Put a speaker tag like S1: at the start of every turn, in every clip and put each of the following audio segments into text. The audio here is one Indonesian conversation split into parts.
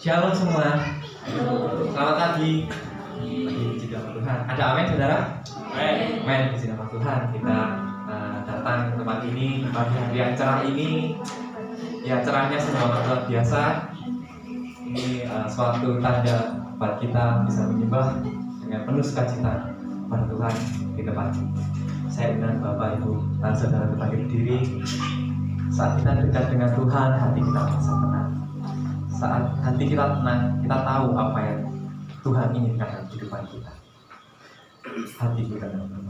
S1: Shalom semua. Selamat pagi. Puji Tuhan. Ada amin saudara? Amin. Puji Tuhan. Kita datang ke tempat ini pagi hari yang cerah ini. Ya, cerahnya semua luar biasa. Ini suatu tanda buat kita bisa menyembah dengan penuh sukacita kepada Tuhan di tempat ini. Saya undang Bapak Ibu dan saudara untuk berdiri. Saat kita dekat dengan Tuhan, hati kita merasa tenang. Saat hati kita tenang, kita tahu apa yang Tuhan inginkan dalam kehidupan kita. Hati kita tenang.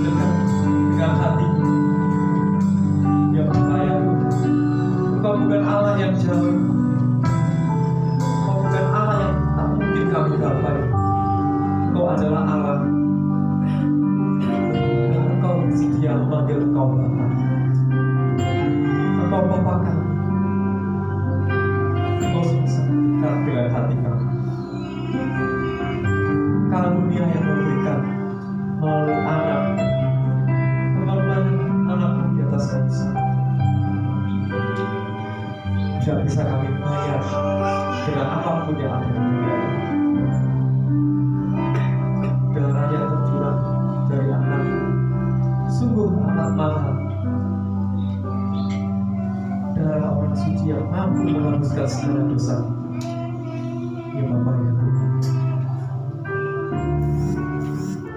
S1: dekat dengan hatimu. Ya Bapa ya Tuhan, Engkau bukan Allah yang jauh, Engkau bukan Allah yang tak mungkin kami gapai. Engkau adalah Allah yang Engkau bersedia memanggil Engkau Bapa. Engkau Bapa kami, Engkau sangat dekat dengan hati kami. Karunia yang memberikan melalui anak, pengorbanan anakmu di atas kayu salib. Tidak bisa kami bayar dengan apapun yang ada di dunia ini. Darah yang tercurah dari anak, sungguh amat mahal. Darah orang suci yang mampu menghapuskan segala dosa. Ya Bapa ya Tuhan,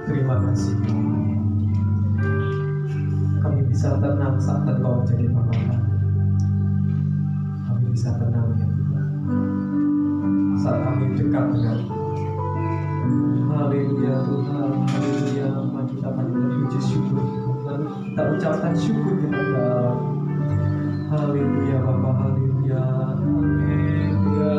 S1: terima kasih. Kami bisa tenang saat Engkau menjadi Bapa kami. Kami bisa tenang ya Tuhan saat kami dekat dengan haleluya Tuhan, haleluya. Mari kita panjatkan puji syukur, lalu kita ucapkan syukur ya Allah. Haleluya Bapa, haleluya, haleluya.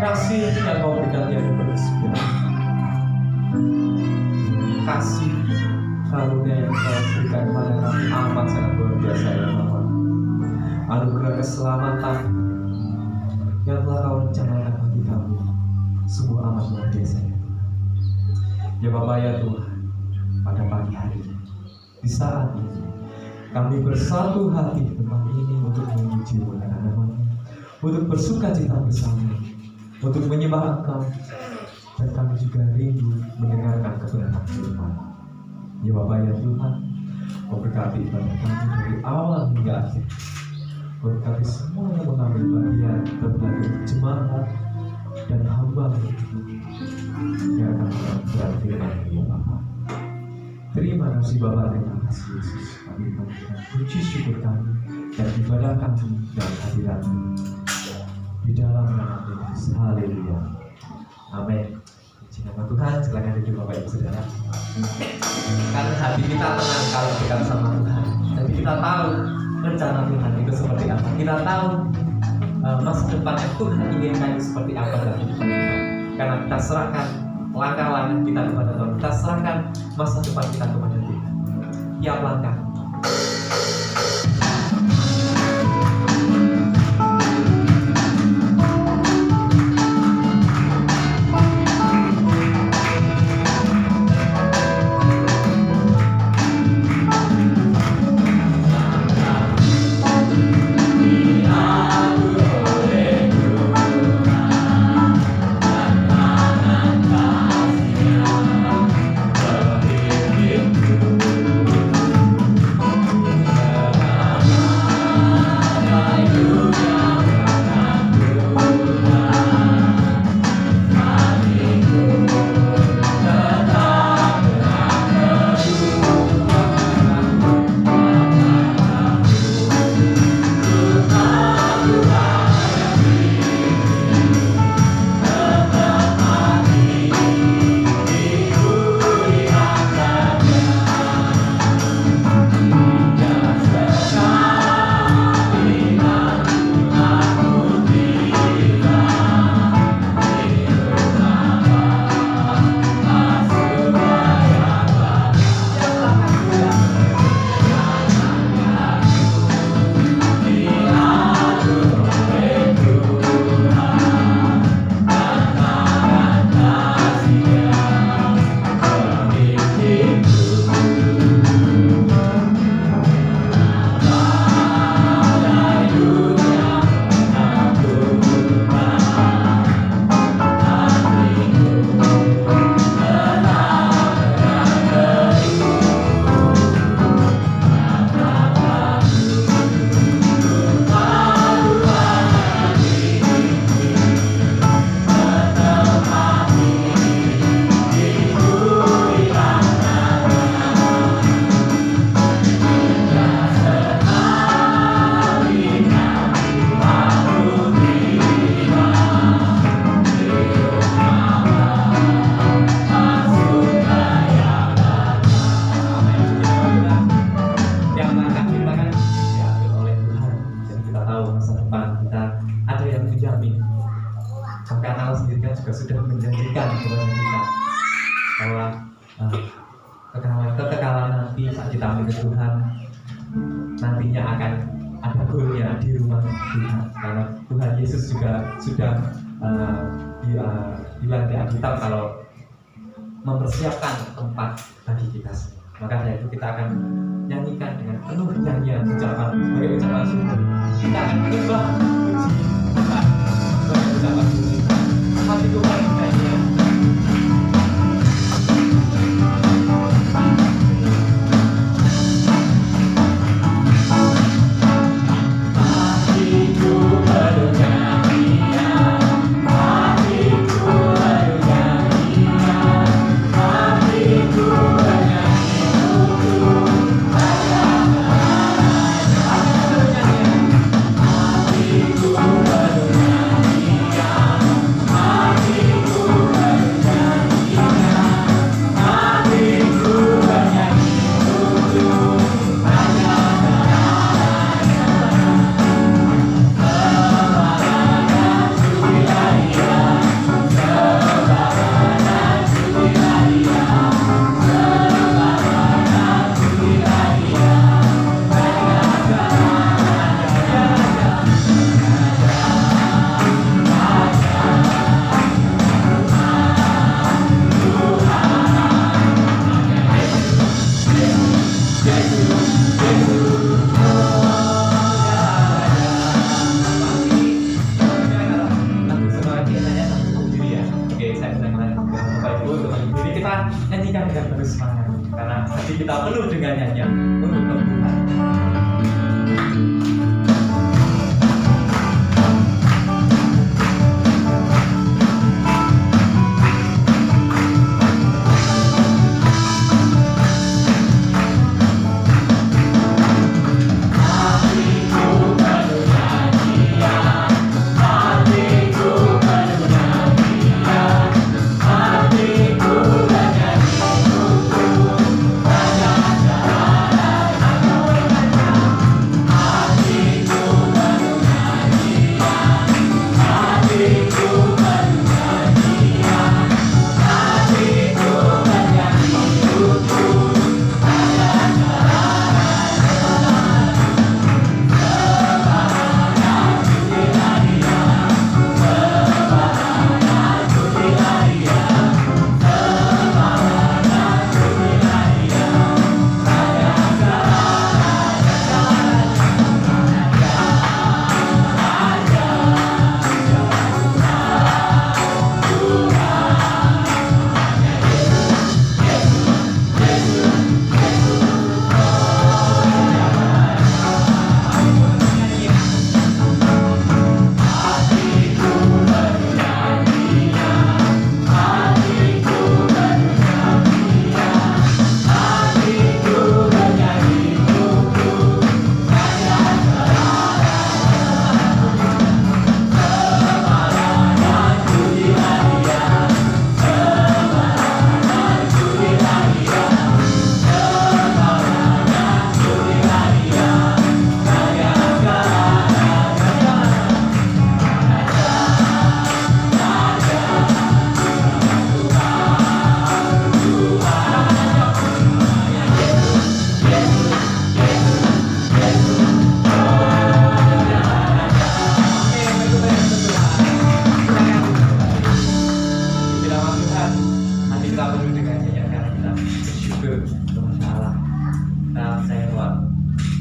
S1: Kasih yang Kau berikan tiada berkesudahan. Kasih karunia yang Kau berikan kepada kami amat sangat luar biasa ya Bapa. Anugerah keselamatan yang telah Kau rencanakan bagi kami sungguh amat luar biasa ya Bapa ya Tuhan. Pada pagi hari di saat ini kami bersatu hati di tempat ini untuk memuji nama-Mu, untuk bersuka cita bersama, untuk menyembah Engkau, dan kami juga rindu mendengarkan kebenaran firman. Ya Bapa ya Tuhan, Kau berkati ibadah kami dari awal hingga akhir. Berkati semua yang mengambil bagian berbagai jemaat dan hamba yang akan mendengar firman ya Bapa. Terima kasih Bapa, terima kasih Yesus. Kami memberikan puji syukur kami dan ibadah kami dalam hadirat-Mu. Di dalam nama Yesus, haleluya, amin. Puji nama Tuhan. Silakan duduk Bapak Ibu Saudara. Karena hati kita tenang kalau dekat sama Tuhan. Jadi kita tahu rencana Tuhan itu seperti apa. Kita tahu masa depan yang Tuhan inginkan itu seperti apa dalam hidup kita. Karena kita serahkan langkah-langkah kita kepada Tuhan. Kita serahkan masa depan kita kepada Tuhan. Tiap langkah. bahkan Allah sendiri kan juga sudah menjanjikan kepada kita bahwa kekekalan nanti saat kita milik Tuhan nantinya akan ada golnya di rumah Tuhan, karena Tuhan Yesus juga sudah bilang di Alkitab kalau mempersiapkan tempat bagi kita semua. Maka dari itu kita akan nyanyikan dengan penuh nyanyian ucapan sebagai ucapan syukur. Kita akan menyembah puji Tuhan sebagai ucapan puji. Hatiku paling nyanyian. Nyanyikan dengan penuh semangat karena hati kita penuh dengan nyanyian untuk Tuhan.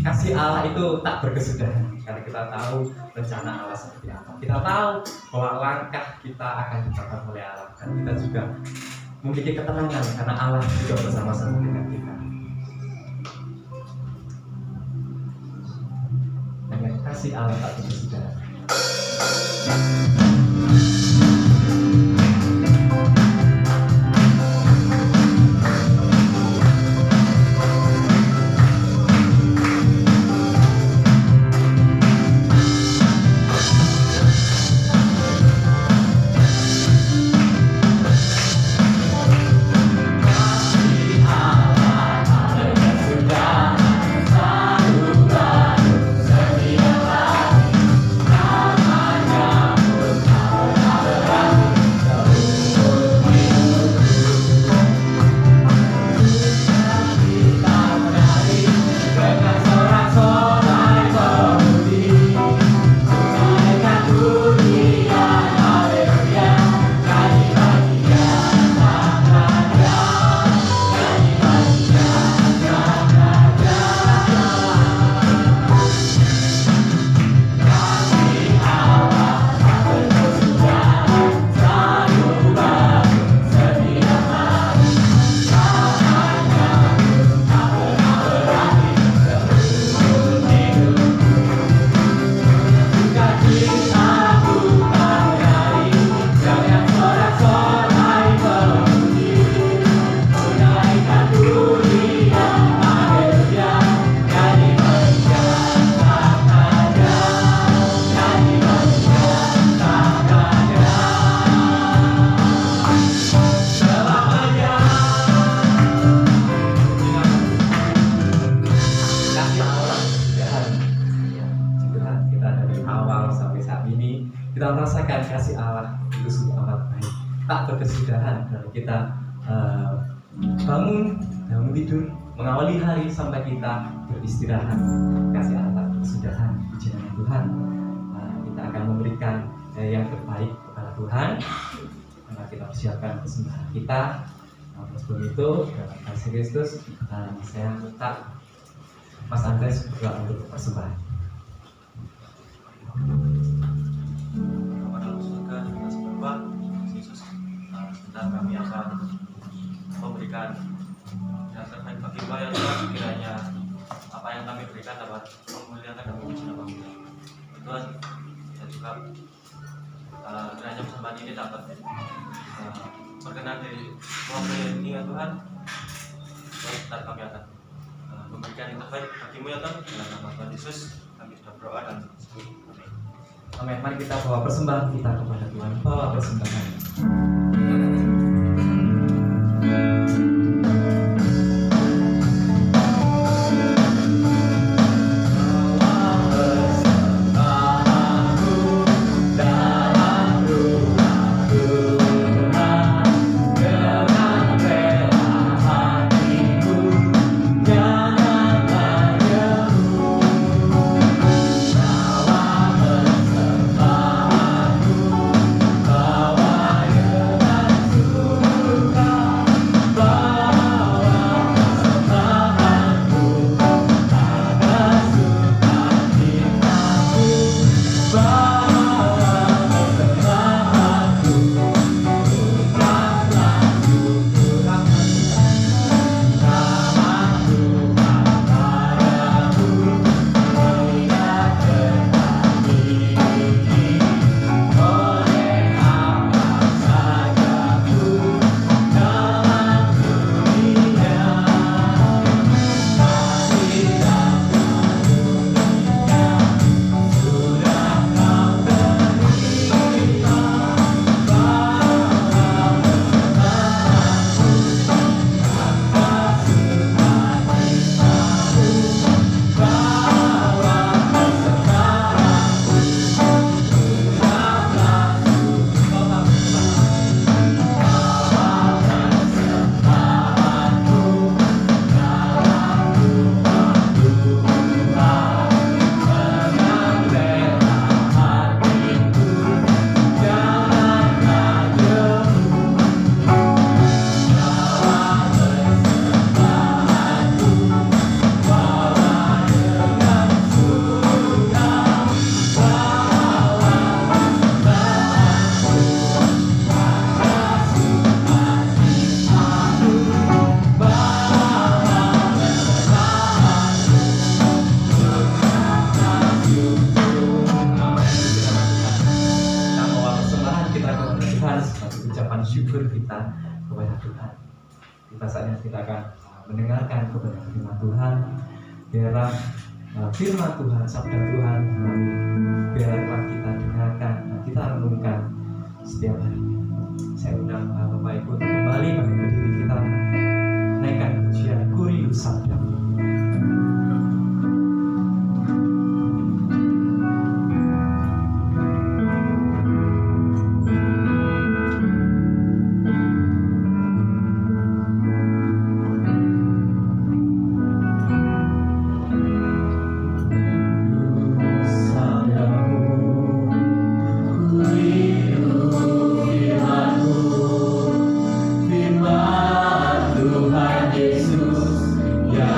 S1: kasih Allah itu tak berkesudahan karena kita tahu rencana Allah seperti apa. Kita tahu bahwa langkah kita akan dicatat oleh Allah dan kita juga memiliki ketenangan karena Allah juga bersama-sama dengan kita. Dengan kasih Allah tak berkesudahan. kita merasakan kasih Allah itu sungguh amat baik, tak berkesudahan kalau kita bangun tidur, mengawali hari sampai kita beristirahat. Kasih Allah tak berkesudahan, puji nama Tuhan. Kita akan memberikan yang terbaik kepada Tuhan karena kita persiapkan persembahan kita. Sebelum itu dalam kasih Kristus, saya minta Mas Andres berdoa untuk persembahan.
S2: Kepada surga kita sembah Yesus, sebentar kami akan memberikan yang terbaik bagi Tuhan ya Tuhan. Kiranya apa yang kami berikan dapat memuliakan dan memuji nama Tuhan. Dan juga kiranya persembahan ini dapat berkenan di ruang ini ya Tuhan. Sebentar kami akan memberikan yang terbaik bagimu ya Tuhan. Dalam nama Tuhan Yesus kami sudah berdoa dan
S1: Amin. Mari kita bawa persembahan kita kepada Tuhan. Bawa persembahan. Syukur kita kepada Tuhan. Kita saatnya kita akan mendengarkan kepada firman Tuhan. Biarlah firman Tuhan, sabda Tuhan, biarlah kita dengarkan dan kita renungkan setiap harinya. Saya undang Bapak Ibu untuk kembali berdiri, kita naikkan pujian Kurius Sabda.
S3: Tuhan Yesus yang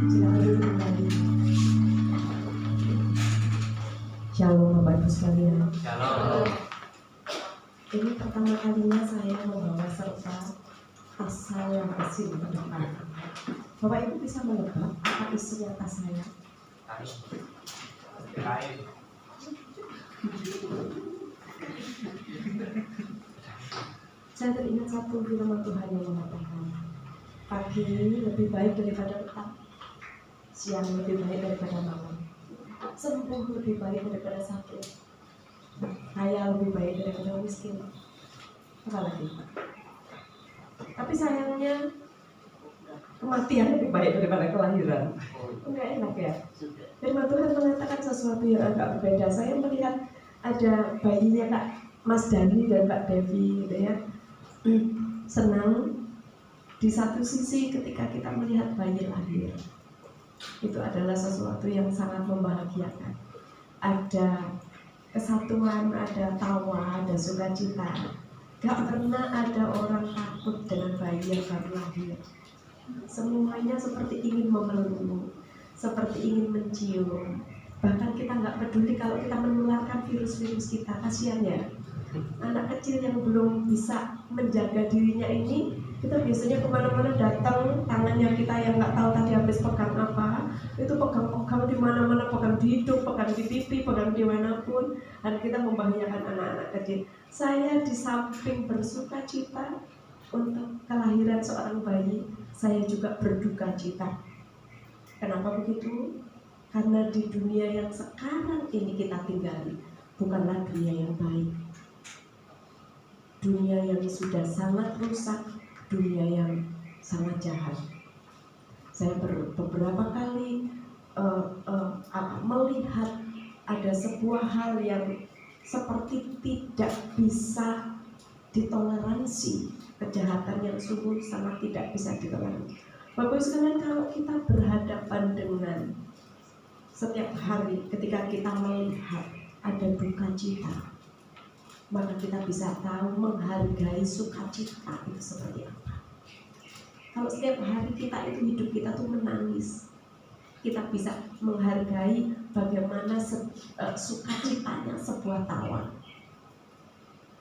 S3: Silakan duduk kembali. Shalom Bapak Ibu sekalian.
S2: Shalom.
S3: Ini pertama kalinya saya membawa serta tas saya yang kecil ke depan. Bapak Ibu bisa menebak apa isinya tas saya?
S2: Kain.
S3: Saya teringat satu firman Tuhan yang mengatakan, pagi lebih baik daripada petang, siang lebih baik daripada malam, sembuh lebih baik daripada sakit, kaya lebih baik daripada miskin. Apalagi? Tapi sayangnya kematian lebih baik daripada kelahiran. Enggak enak ya. Firman Tuhan mengatakan sesuatu yang agak berbeda. Saya melihat ada bayinya Kak Mas Dani dan Kak Devi gitu ya. Senang di satu sisi ketika kita melihat bayi lahir. Itu adalah sesuatu yang sangat membahagiakan. Ada kesatuan, ada tawa, ada sukacita. Gak pernah ada orang takut dengan bayi yang baru lahir. Semuanya seperti ingin memeluk, seperti ingin mencium. Bahkan kita nggak peduli kalau kita menularkan virus-virus kita. Kasihan ya, anak kecil yang belum bisa menjaga dirinya ini, kita biasanya kemana-mana datang, tangannya kita yang nggak tahu tadi habis pegang apa, itu pegang-pegang di mana-mana, pegang di hidung, pegang di pipi, pegang di manapun, dan kita membahayakan anak-anak kecil. Saya di samping bersuka cita untuk kelahiran seorang bayi, saya juga berduka cita. Kenapa begitu? Karena di dunia yang sekarang ini kita tinggali bukanlah dunia yang baik. Dunia yang sudah sangat rusak, dunia yang sangat jahat. Saya beberapa kali melihat ada sebuah hal yang seperti tidak bisa ditoleransi, kejahatan yang sungguh sangat tidak bisa ditoleransi. Bapak sekalian, kalau kita berhadapan dengan setiap hari ketika kita melihat ada duka cita, maka kita bisa tahu menghargai sukacita itu seperti apa. Kalau setiap hari kita itu hidup kita tuh menangis, kita bisa menghargai bagaimana sukacitanya sebuah tawa.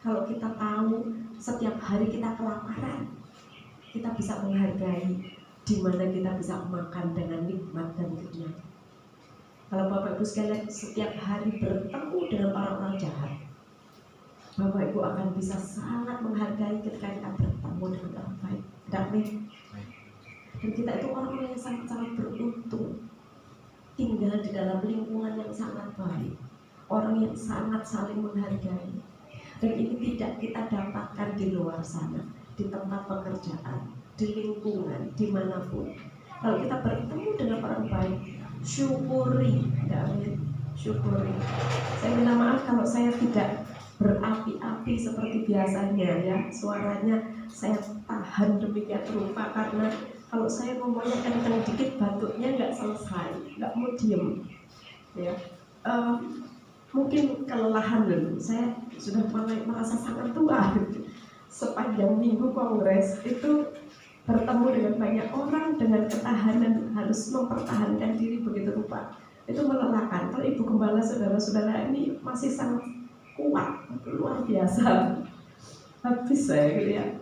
S3: Kalau kita tahu setiap hari kita kelaparan, kita bisa menghargai di mana kita bisa makan dengan nikmat dan kenyang. Kalau Bapak Ibu sekalian setiap hari bertemu dengan orang-orang jahat, Bapak Ibu akan bisa sangat menghargai ketika kita bertemu dengan orang baik. Dan kita itu orang yang sangat-sangat beruntung tinggal di dalam lingkungan yang sangat baik, orang yang sangat saling menghargai. Dan ini tidak kita dapatkan di luar sana, di tempat pekerjaan, di lingkungan, dimanapun. Kalau kita bertemu dengan orang baik, syukuri, syukuri. Saya minta maaf kalau saya tidak berapi-api seperti biasanya ya, suaranya saya tahan demikian rupa karena kalau saya ngomongnya kenceng dikit batuknya nggak selesai, nggak mau diem ya. Mungkin kelelahan dulu, saya sudah mulai merasa sangat tua gitu. Sepanjang minggu kongres itu bertemu dengan banyak orang dengan ketahanan, harus mempertahankan diri begitu rupa. Itu melelahkan. Kalau Ibu Gembala saudara-saudara ini masih sangat kuat, luar biasa. Habis saya gitu ya.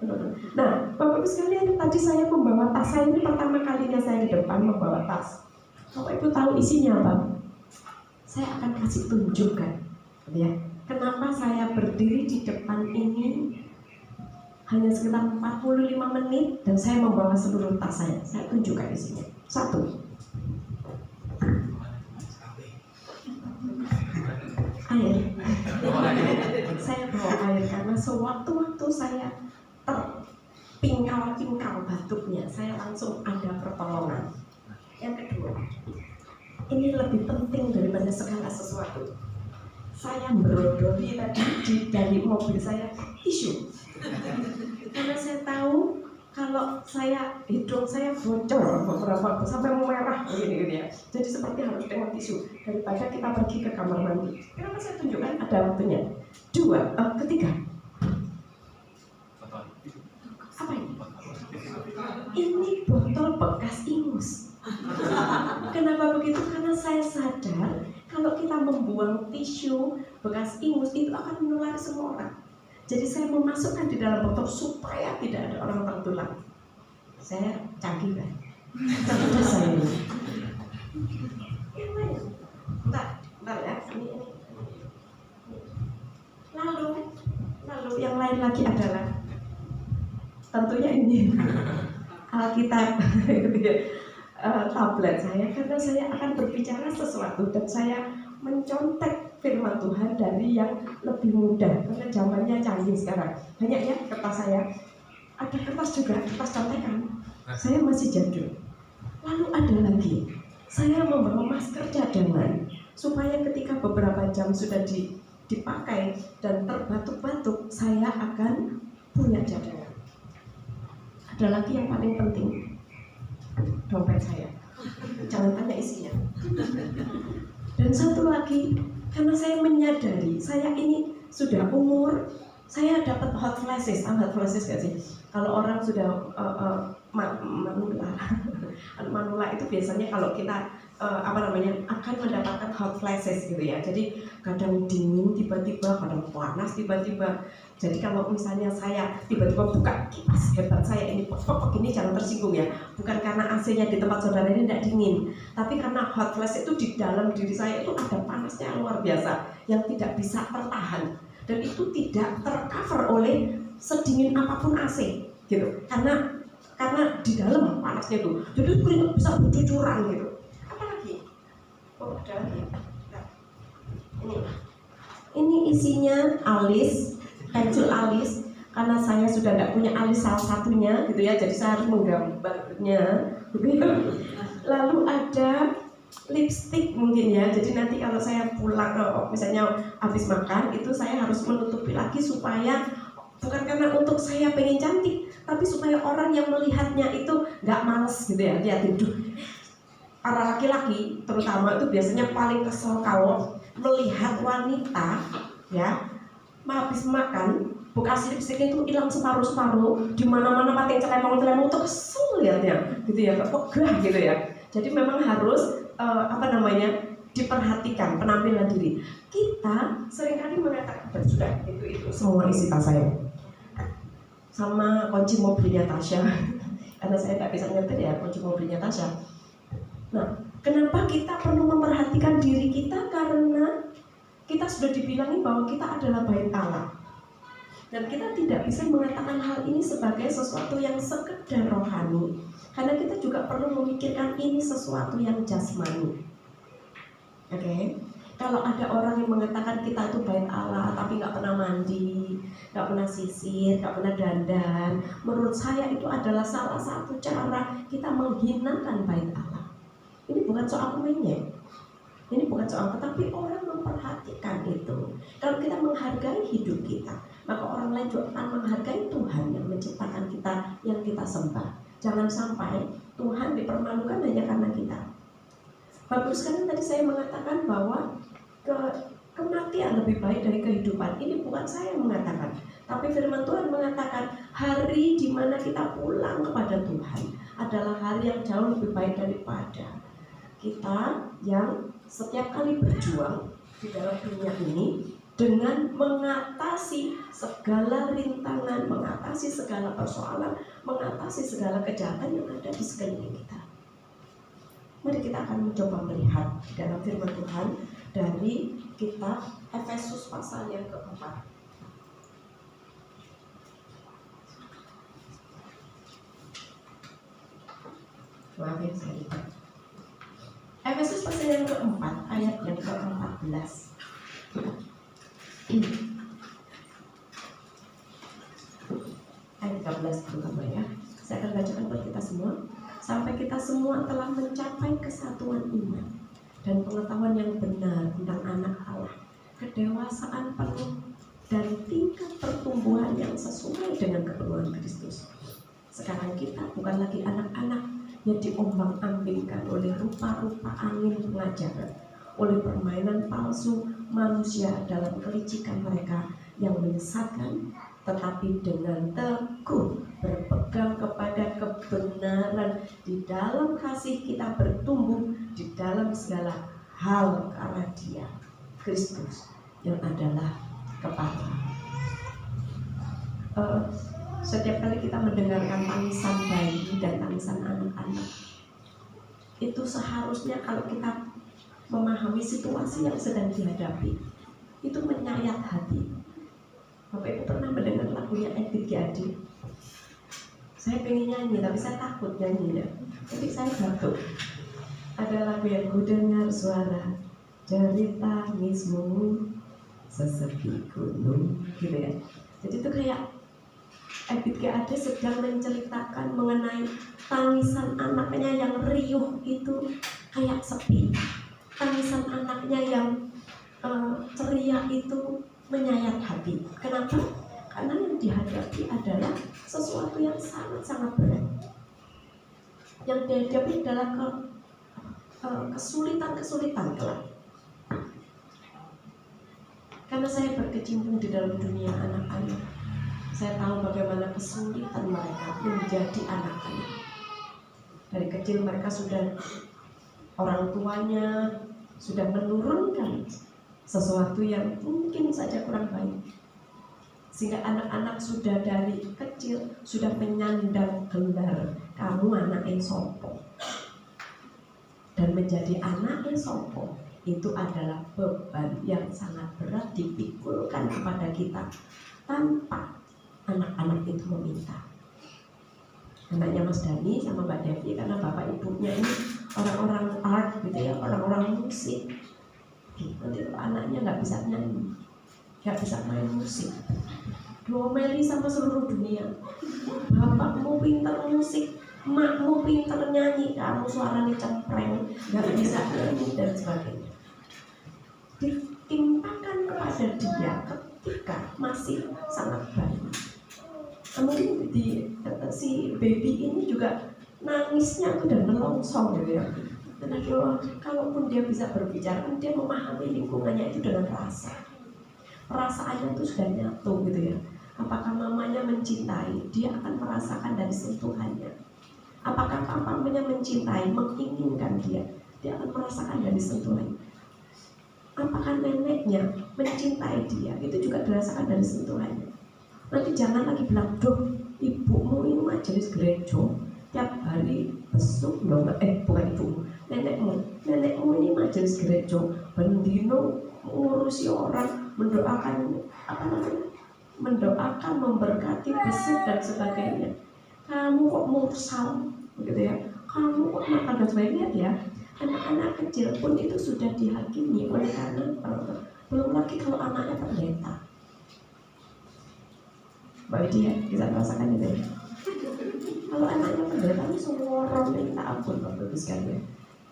S3: Nah, Bapak Ibu sekalian, tadi saya membawa tas. Saya ini pertama kalinya saya di depan membawa tas. Bapak Ibu tahu isinya apa? Saya akan kasih tunjukkan ya. Kenapa saya berdiri di depan ini hanya sekitar 45 menit dan saya membawa seluruh tas saya. Saya tunjukkan isinya. 1. Air. Saya bawa air karena sewaktu-waktu saya terpingkal-pingkal batuknya, saya langsung ada pertolongan. Yang kedua, ini lebih penting daripada segala sesuatu. Saya berodori tadi dari mobil saya tisu. Karena saya tahu kalau hidung saya bocor beberapa sampai merah begini gitu ya. Jadi seperti harus tengok tisu daripada kita pergi ke kamar mandi. Kenapa saya tunjukkan ada waktunya? 2, ketiga. Apa ini? Ini botol bekas ingus. tisu, bekas ingus itu akan menular semua orang. Jadi saya memasukkan di dalam botol supaya tidak ada orang tertular. Saya canggih kan? Cerdas saya ini. Yang lain, bentar ya, ini. Lalu yang lain lagi adalah tentunya ini Alkitab, tablet saya, karena saya akan berbicara sesuatu dan saya mencontek firman Tuhan dari yang lebih mudah, karena zamannya canggih sekarang. Banyak ya kertas saya, ada kertas juga, kertas contekan. Saya masih jadul. Lalu ada lagi, saya membawa masker cadangan supaya ketika beberapa jam sudah dipakai dan terbatuk-batuk, saya akan punya cadangan. Ada lagi yang paling penting, dompet saya. Jangan tanya isinya. Dan satu lagi, karena saya menyadari saya ini sudah umur, saya dapat hot flashes. Hot flashes gak sih? Kalau orang sudah manula itu biasanya kalau kita akan mendapatkan hot flashes gitu ya. Jadi kadang dingin tiba-tiba, kadang panas tiba-tiba. Jadi kalau misalnya saya tiba-tiba buka kipas hebat saya ini pok ini, jangan tersinggung ya. Bukan karena AC-nya di tempat saudara ini tidak dingin, tapi karena hot flash itu di dalam diri saya itu ada panasnya luar biasa yang tidak bisa tertahan, dan itu tidak tercover oleh sedingin apapun AC gitu. Karena di dalam panasnya itu, jadi keringat bisa bercucuran gitu. Apalagi? Oh, ada lagi. Nah, ini isinya alis, pensil alis. Karena saya sudah tidak punya alis salah satunya gitu ya, jadi saya harus menggambarnya. Lalu ada lipstick mungkin ya. Jadi nanti kalau saya pulang, misalnya habis makan itu saya harus menutupi lagi supaya bukan karena untuk saya pengen cantik, tapi supaya orang yang melihatnya itu nggak males gitu ya. Lihatin tuh. Para laki-laki terutama itu biasanya paling kesel kalau melihat wanita ya habis makan bekas lipstik itu hilang separuh-separuh, di mana-mana pakai celemong-celemong itu kesel lihatnya gitu ya, pegah gitu ya. Jadi memang harus diperhatikan penampilan diri. Kita seringkali mengatakan sudah itu semua isi tas saya sama kunci mobilnya Tasya karena saya tidak bisa nyetir ya kunci mobilnya Tasya. Nah, kenapa kita perlu memperhatikan diri kita? Karena kita sudah dibilangin bahwa kita adalah bait Allah. Dan kita tidak bisa mengatakan hal ini sebagai sesuatu yang sekedar rohani, karena kita juga perlu memikirkan ini sesuatu yang jasmani. Oke? Kalau ada orang yang mengatakan kita itu bait Allah tapi nggak pernah mandi, nggak pernah sisir, nggak pernah dandan, menurut saya itu adalah salah satu cara kita menghinakan bait Allah. Ini bukan soal mainnya, ini bukan soal, tetapi orang memperhatikan itu. Kalau kita menghargai hidup kita, maka orang lain juga akan menghargai Tuhan yang menciptakan kita, yang kita sembah. Jangan sampai Tuhan dipermalukan hanya karena kita. Bagus sekali tadi saya mengatakan bahwa kematian lebih baik dari kehidupan. Ini bukan saya yang mengatakan, tapi firman Tuhan mengatakan hari di mana kita pulang kepada Tuhan adalah hari yang jauh lebih baik daripada kita yang setiap kali berjuang di dalam dunia ini dengan mengatasi segala rintangan, mengatasi segala persoalan, mengatasi segala kejahatan yang ada di sekeliling kita. Mari kita akan mencoba melihat di dalam firman Tuhan dari kitab Efesus pasal yang keempat. Maafin saya lihat. Efesus pasal yang keempat ayat yang ke-14. Ayat 13 terutama ya. Saya akan bacakan buat kita semua. Sampai kita semua telah mencapai kesatuan iman dan pengetahuan yang benar tentang anak Allah, kedewasaan penuh dan tingkat pertumbuhan yang sesuai dengan keperluan Kristus. Sekarang kita bukan lagi anak-anak yang diombang-ambingkan oleh rupa-rupa angin pengajaran, oleh permainan palsu manusia dalam kelicikan mereka yang menyesatkan, tetapi dengan teguh berpegang kepada kebenaran di dalam kasih kita bertumbuh di dalam segala hal ke arah Dia. Kristus yang adalah kepala. Setiap kali kita mendengarkan tangisan bayi dan tangisan anak-anak, itu seharusnya kalau kita memahami situasi yang sedang dihadapi, itu menyayat hati. Bapak Ibu pernah mendengar lagunya Ebit G. Ade? Saya pengen nyanyi, tapi saya takut nyanyi ya. Jadi saya batuk. Ada lagu yang ku dengar suara jeri tangismu sesepi gunung, gitu ya. Jadi itu kayak Ebit G. Ade sedang menceritakan mengenai tangisan anaknya yang riuh itu kayak sepi. Tangisan anaknya yang ceria itu menyayat hati. Kenapa? Karena yang dihadapi adalah sesuatu yang sangat-sangat berat. Yang dihadapi adalah kesulitan-kesulitan kelak. Karena saya berkecimpung di dalam dunia anak-anak, saya tahu bagaimana kesulitan mereka menjadi anak-anak. Dari kecil mereka sudah, orang tuanya sudah menurunkan sesuatu yang mungkin saja kurang baik, sehingga anak-anak sudah dari kecil sudah menyandang gelar kamu anaknya sopo. Dan menjadi anaknya sopo itu adalah beban yang sangat berat dipikulkan kepada kita tanpa anak-anak itu meminta. Anaknya Mas Dani sama Mbak Devi, karena bapak ibunya ini orang-orang art gitu ya, orang-orang musik. Nanti anaknya nggak bisa nyanyi, nggak bisa main musik, diomeli sama seluruh dunia. Bapakmu pintar musik, makmu pintar nyanyi, kamu suaranya cempreng, nggak bisa nyanyi dan sebagainya. Ditimpakan kepada dia ketika masih sangat bayi. Mungkin si baby ini juga nangisnya itu dan melongsong gitu ya. Dan kalaupun dia bisa berbicara, dia memahami lingkungannya itu dengan rasa. Perasaannya itu sudah nyatu gitu ya. Apakah mamanya mencintai, dia akan merasakan dari sentuhannya. Apakah papanya mencintai, menginginkan dia akan merasakan dari sentuhannya. Apakah neneknya mencintai dia, itu juga dirasakan dari sentuhannya. Nanti jangan lagi bilang, "Duh, ibumu ini majelis gereja tiap hari besuk dong." Bukan ibumu, nenekmu ini majelis gereja bendino ngurusi orang, mendoakan, memberkati, besuk dan sebagainya. Kamu kok mursal, begitu ya? Kamu kok makan dan sebagainya ya? Anak-anak kecil pun itu sudah dihakimi oleh karena belum lagi kalau anaknya pendeta. Mbak dia bisa merasakan itu ya? Kalau anaknya pendeta itu semua orang minta ampun Bapak Ibu sekalian.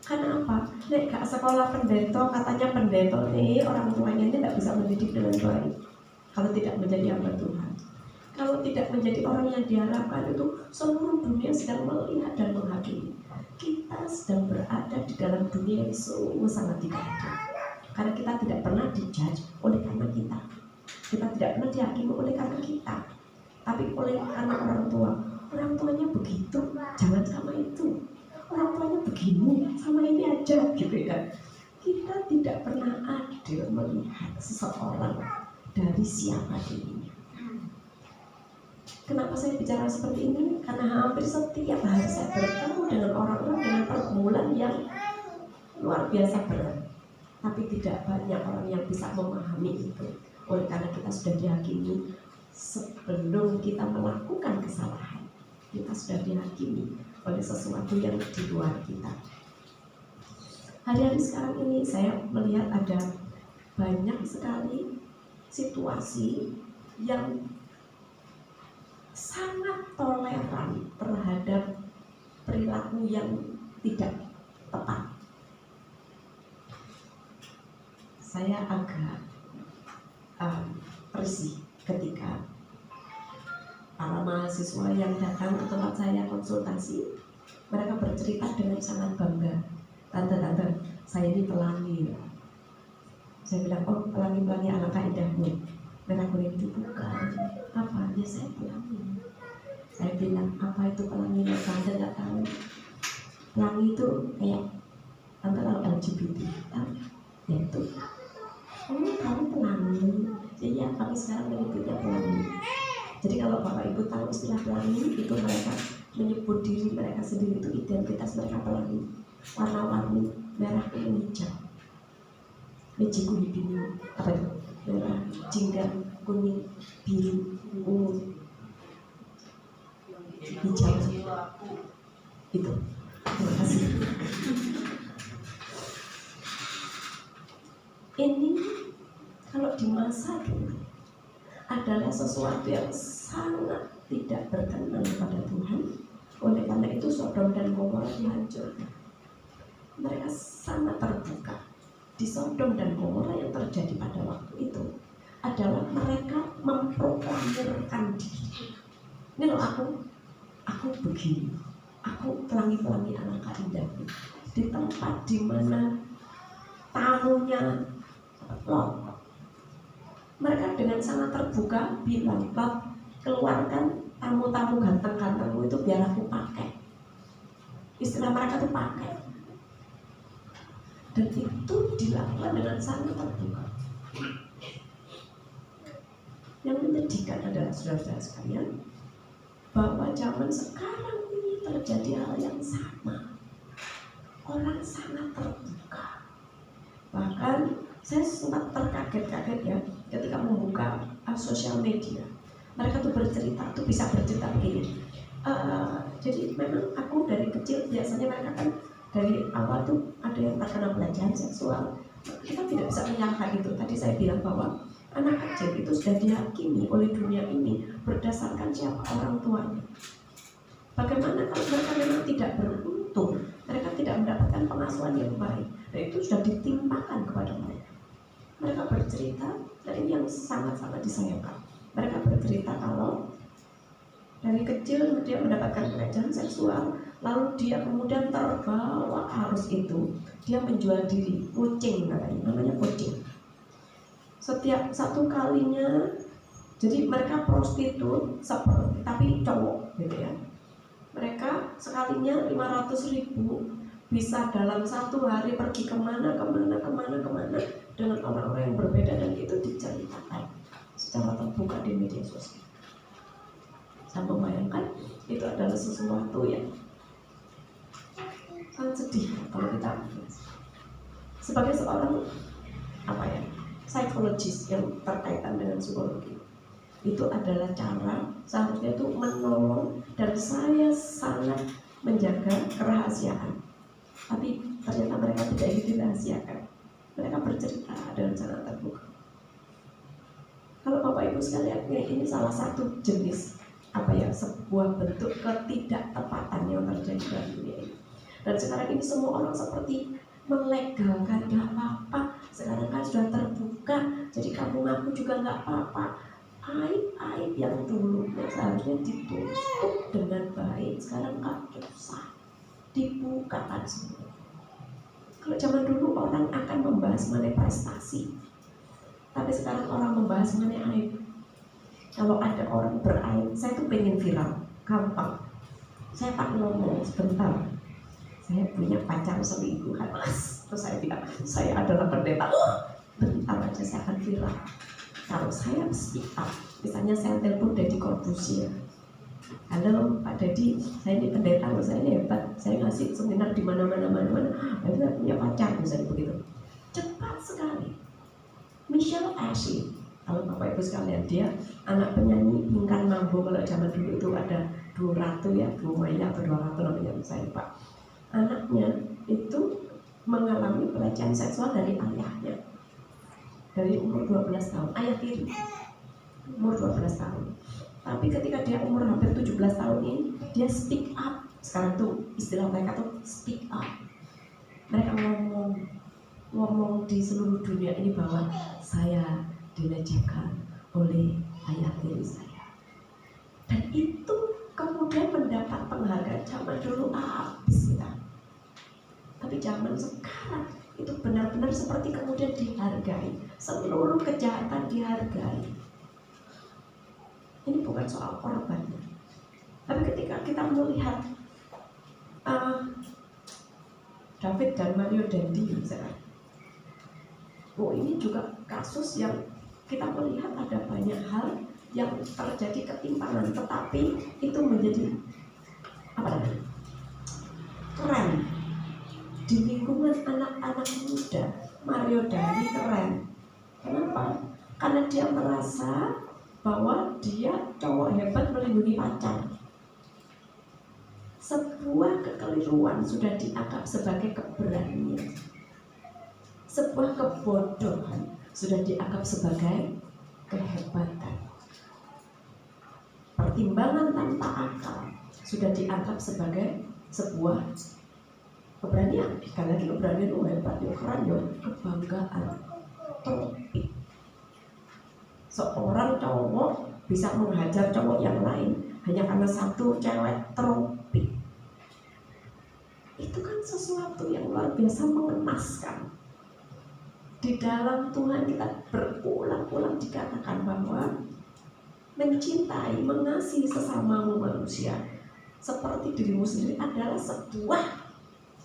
S3: Karena apa? Nek gak sekolah pendeta, katanya pendeta nih orang tuanya ini tidak bisa mendidik dengan baik. Kalau tidak menjadi hamba Tuhan, kalau tidak menjadi orang yang diharapkan, itu seluruh dunia sedang melihat dan menghakimi. Kita sedang berada di dalam dunia yang sungguh sangat tidak adil. Karena kita tidak pernah dijudge oleh karena kita. Kita tidak pernah dihakimi oleh karena kita, tapi oleh karena orang tua. Orang tuanya begitu, jangan sama itu. Orang tuanya begini, sama ini aja gitu ya. Kita tidak pernah adil melihat seseorang dari siapa dirinya. Kenapa saya bicara seperti ini? Karena hampir setiap hari saya bertemu dengan orang-orang dengan pergumulan yang luar biasa berat, tapi tidak banyak orang yang bisa memahami itu. Oleh karena kita sudah dihakimi sebelum kita melakukan kesalahan, kita sudah dihakimi oleh sesuatu yang di luar kita. Hari-hari sekarang ini saya melihat ada banyak sekali situasi yang sangat toleran terhadap perilaku yang tidak tepat. Saya agak risih ketika para mahasiswa yang datang ke tempat saya konsultasi, mereka bercerita dengan sangat bangga, "Tante, saya ini pelangi." Saya bilang, "Oh, pelangi-pelangi alangkah indahmu." Mereka bilang, "Itu bukan." "Apa?" "Ya, saya pelangi." Saya bilang, "Apa itu pelangi?" Tante nggak tahu. Pelangi itu kayak, Tante tahu LGBT, yaitu kamu pelangi. Iya, kami sekarang menyebutnya pelangi. Jadi kalau Bapak Ibu tahu istilah pelangi, itu mereka menyebut diri mereka sendiri, itu identitas mereka pelangi. Warna-warni merah, kuning, hijau. Mejiku biru, apa itu? Merah, jingga, kuning, biru, ungu, hijau. Itu. Terima kasih. Ini kalau di masa dulu adalah sesuatu yang sangat tidak berkenan kepada Tuhan. Oleh karena itu Sodom dan Gomora dihancurkan. Mereka sangat terbuka. Di Sodom dan Gomora yang terjadi pada waktu itu adalah mereka memproklamirkan diri. Ini loh aku begini, aku pelangi-pelangi alangkah indahnya. Di tempat di mana tamunya Lot, mereka dengan sangat terbuka bilang, Lot, keluarkan tamu-tamu ganteng-gantengmu itu biar aku pakai. Istilah mereka tuh pakai. Dan itu dilakukan dengan sangat terbuka. Yang menyedihkan adalah saudara-saudara sekalian, bahwa zaman sekarang ini terjadi hal yang sama. Orang sangat terbuka. Bahkan saya sempat terkaget-kaget ya ketika membuka sosial media. Mereka tuh bercerita, tuh bisa bercerita begini. Jadi memang aku dari kecil biasanya mereka kan dari awal tuh ada yang terkena pelecehan seksual. Kita tidak bisa menyangka itu. Tadi saya bilang bahwa anak kecil itu sudah dihakimi oleh dunia ini berdasarkan siapa orang tuanya. Bagaimana kalau mereka memang tidak beruntung, mereka tidak mendapatkan pengasuhan yang baik, dan itu sudah ditimpakan kepada mereka. Mereka bercerita, dan ini yang sangat-sangat disayangkan. Mereka bercerita kalau dari kecil dia mendapatkan pelecehan seksual, lalu dia kemudian terbawa arus itu, dia menjual diri, kucing namanya kucing. Setiap satu kalinya, jadi mereka prostitut seperti tapi cowok gitu ya. Mereka sekalinya 500.000 bisa dalam satu hari pergi kemana dengan orang-orang yang berbeda, dan itu diceritakan secara terbuka di media sosial. Saya membayangkan itu adalah sesuatu yang sangat sedih kalau kita sebagai seorang psikologis yang berkaitan dengan psikologi. Itu adalah cara seharusnya itu menolong, dan saya sangat menjaga kerahasiaan. Tapi ternyata mereka tidak ingin dirahasiakan. Mereka bercerita dengan sangat terbuka. Kalau Bapak Ibu sekalian, ini salah satu jenis sebuah bentuk ketidaktepatan yang terjadi dalam dunia ini. Dan sekarang ini semua orang seperti melegalkan, gak apa-apa, sekarang kan sudah terbuka, jadi kamu ngaku juga gak apa-apa. Aib-aib yang dulu seharusnya ditutup dengan baik, sekarang gak usah dibukakan semua. Kalau zaman dulu orang akan membahas mengenai prestasi, tapi sekarang orang membahas mengenai aib. Kalau ada orang beraib, saya tuh pengen viral, gampang. Saya tak ngomong sebentar, saya punya pacar selingkuhan mas. Terus saya bilang, saya adalah pendeta. Bentar aja saya akan viral. Kalau saya speak up, misalnya saya telepon Deddy Corbuzier, halo Pak Deddy, saya ini pendeta, saya ini hebat, saya ngasih seminar di mana-mana, saya punya pacar, misalnya begitu. Cepat sekali. Michelle Ashley, kalau Bapak Ibu sekalian, dia anak penyanyi Pinkan Mambo. Kalau zaman dulu itu ada 200 ya, 2 Maya atau 200 namanya, saya lupa. Anaknya itu mengalami pelecehan seksual dari ayahnya dari umur 12 tahun, ayah tiri umur 12 tahun. Tapi ketika dia umur hampir 17 tahun ini, dia speak up. Sekarang tuh istilah mereka tuh speak up. Mereka ngomong di seluruh dunia ini bahwa saya dilecehkan oleh ayah tiri saya. Dan itu kemudian mendapat penghargaan. Zaman dulu habis kita. Tapi zaman sekarang itu benar-benar seperti kemudian dihargai. Seluruh kejahatan dihargai. Ini bukan soal korbannya. Tapi ketika kita melihat David dan Mario Dandi misalnya, ini juga kasus yang kita melihat ada banyak hal yang terjadi ketimpangan, tetapi itu menjadi apa namanya, keren di lingkungan anak-anak muda. Mario Dandi keren. Kenapa? Karena dia merasa bahwa dia cowok hebat melindungi pacar. Sebuah kekeliruan sudah dianggap sebagai keberanian. Sebuah kebodohan sudah dianggap sebagai kehebatan. Pertimbangan tanpa akal sudah dianggap sebagai sebuah keberanian. Sekali lagi keberanian, hebat, keren, kebanggaan, tropik. Seorang cowok bisa menghajar cowok yang lain hanya karena satu cewek, tropik. Itu kan sesuatu yang luar biasa mengenaskan. Di dalam Tuhan kita berulang-ulang dikatakan bahwa mencintai, mengasihi sesamamu manusia seperti dirimu sendiri adalah sebuah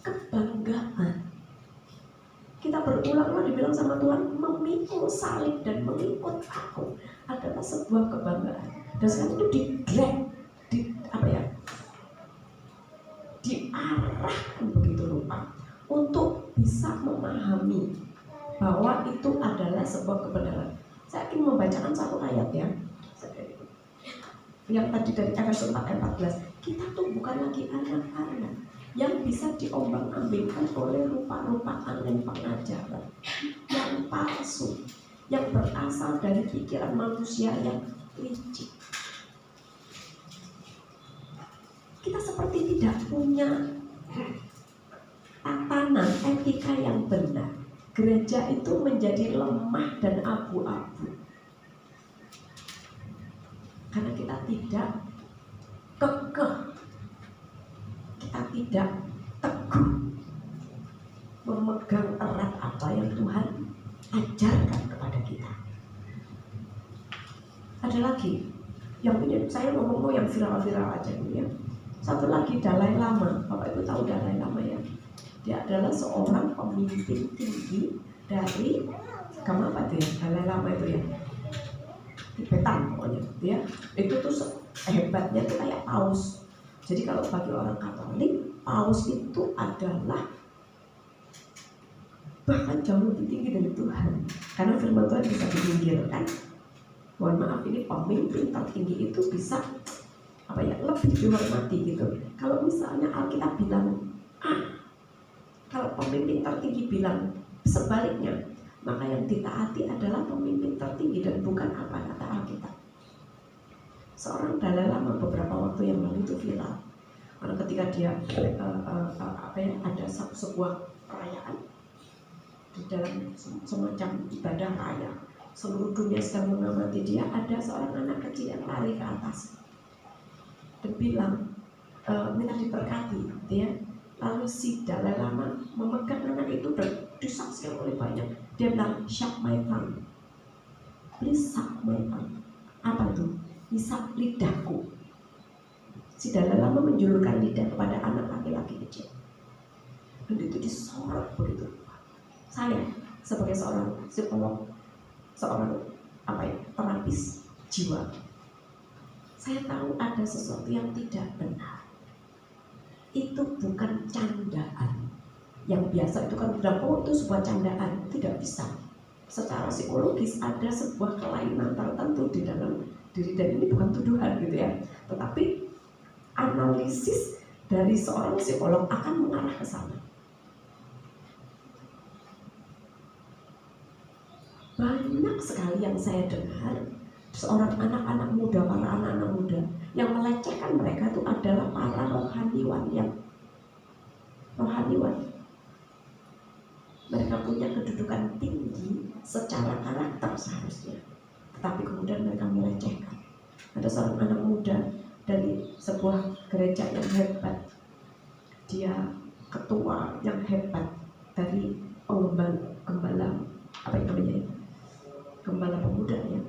S3: kebanggaan. Kita berulang-ulang dibilang sama Tuhan, memikul salib dan mengikut aku adalah sebuah kebanggaan. Dan sekarang itu diarahkan begitu rupa untuk bisa memahami bahwa itu adalah sebuah kebenaran. Saya ingin membacakan satu ayat ya, yang tadi dari Efesus 4:14. Kita tuh bukan lagi anak-anak yang bisa diombang-ambingkan oleh rupa-rupa angin pengajaran yang palsu, yang berasal dari pikiran manusia yang licik. Kita seperti tidak punya tatanan etika yang benar. Gereja itu menjadi lemah dan abu-abu karena kita tidak kekeh, kita tidak teguh memegang erat apa yang Tuhan ajarkan kepada kita. Ada lagi yang ini saya ngomong yang viral-viral aja dulu ya. Satu lagi, Dalai Lama. Bapak Ibu tahu Dalai Lama ya? Dia adalah seorang pemimpin tinggi dari agama apa itu ya? Dalai Lama itu ya, Tibetan pokoknya. Dia itu tuh hebatnya tuh kayak paus. Jadi kalau bagi orang Katolik, paus itu adalah bahkan jauh lebih tinggi dari Tuhan. Karena firman Tuhan bisa diminggirkan. Mohon maaf, ini pemimpin tertinggi itu bisa lebih dihormati gitu. Kalau misalnya Alkitab bilang A, kalau pemimpin tertinggi bilang sebaliknya, maka yang ditaati adalah pemimpin tertinggi dan bukan apa kata Alkitab. Seorang Dalai Lama beberapa waktu yang lalu itu viral. Karena ketika dia ada sebuah perayaan di dalam semacam ibadah raya, seluruh dunia sedang mengamati dia. Ada seorang anak kecil yang lari ke atas dan bilang minta diberkati, dia. Lalu si Dalai Lama memegang anak itu dan disaksikan oleh banyak. Dia bilang, "Shut my tongue, please suck my tongue." Apa itu? Isap lidahku. Si Dalai Lama menjulurkan lidah kepada anak laki-laki kecil, dan itu disorot begitu. Saya sebagai seorang psikolog, seorang terapis jiwa, saya tahu ada sesuatu yang tidak benar. Itu bukan candaan. Yang biasa itu kan bilang, oh itu sebuah candaan. Tidak bisa. Secara psikologis ada sebuah kelainan tertentu di dalam diri, dan ini bukan tuduhan gitu ya. Tetapi analisis dari seorang psikolog akan mengarah ke sana. Banyak sekali yang saya dengar seorang anak-anak muda, para anak-anak muda yang melecehkan mereka itu adalah para rohaniwan. Mereka punya kedudukan tinggi secara karakter seharusnya, tetapi kemudian mereka melecehkan. Ada seorang anak muda dari sebuah gereja yang hebat, dia ketua yang hebat dari gembala pemuda ya.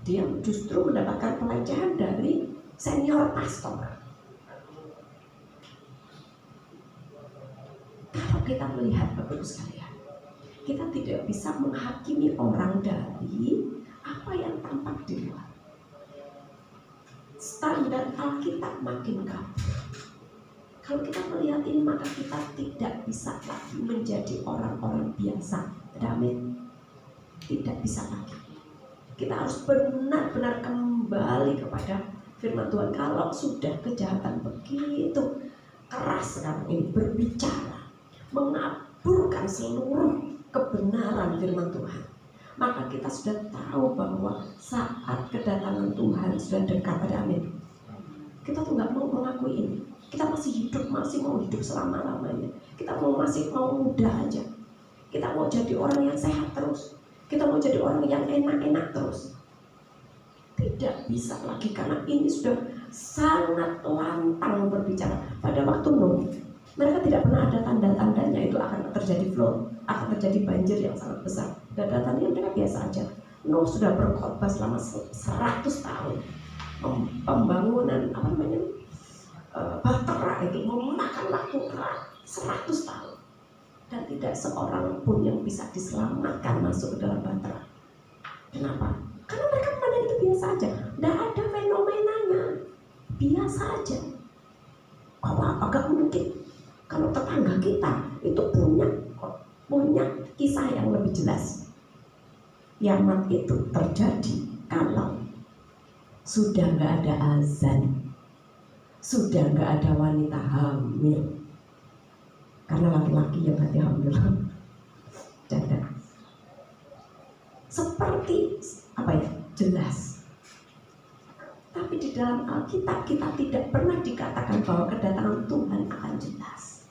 S3: Dia justru mendapatkan pelecehan dari senior pastor. Kalau kita melihat Bapak Ibu sekalian, Kita tidak bisa menghakimi orang dari apa yang tampak di luar. Standar Alkitab makin kabur. Kalau kita melihat ini, maka kita tidak bisa lagi menjadi orang-orang biasa. Amin. Tidak bisa lagi. Kita harus benar-benar kembali kepada firman Tuhan. Kalau sudah kejahatan begitu keras sekarang ini berbicara, mengaburkan seluruh kebenaran firman Tuhan, maka kita sudah tahu bahwa saat kedatangan Tuhan sudah dekat. Amin. Kita tuh nggak mau mengakui ini. Kita masih hidup, masih mau hidup selama-lamanya. Kita masih mau muda aja. Kita mau jadi orang yang sehat terus. Kita mau jadi orang yang enak-enak terus. Tidak bisa lagi, karena ini sudah sangat lantang berbicara. Pada waktu Nuh, mereka tidak pernah ada tanda-tandanya itu akan terjadi flood, akan terjadi banjir yang sangat besar. Datanya mereka biasa aja. Nuh sudah berkhotbah selama 100 tahun. Pembangunan Bahtera itu memakan waktu 100 tahun. Dan tidak seorang pun yang bisa diselamatkan masuk ke dalam Bahtera. Kenapa? Karena mereka memandang itu biasa aja. Tidak ada fenomenanya. Biasa aja. Agak mungkin kalau tetangga kita itu punya kisah yang lebih jelas. Kiamat itu terjadi kalau sudah nggak ada azan, sudah nggak ada wanita hamil, karena laki-laki yang hati hamil. Janda. Seperti jelas. Tapi di dalam Alkitab kita tidak pernah dikatakan bahwa kedatangan Tuhan akan jelas.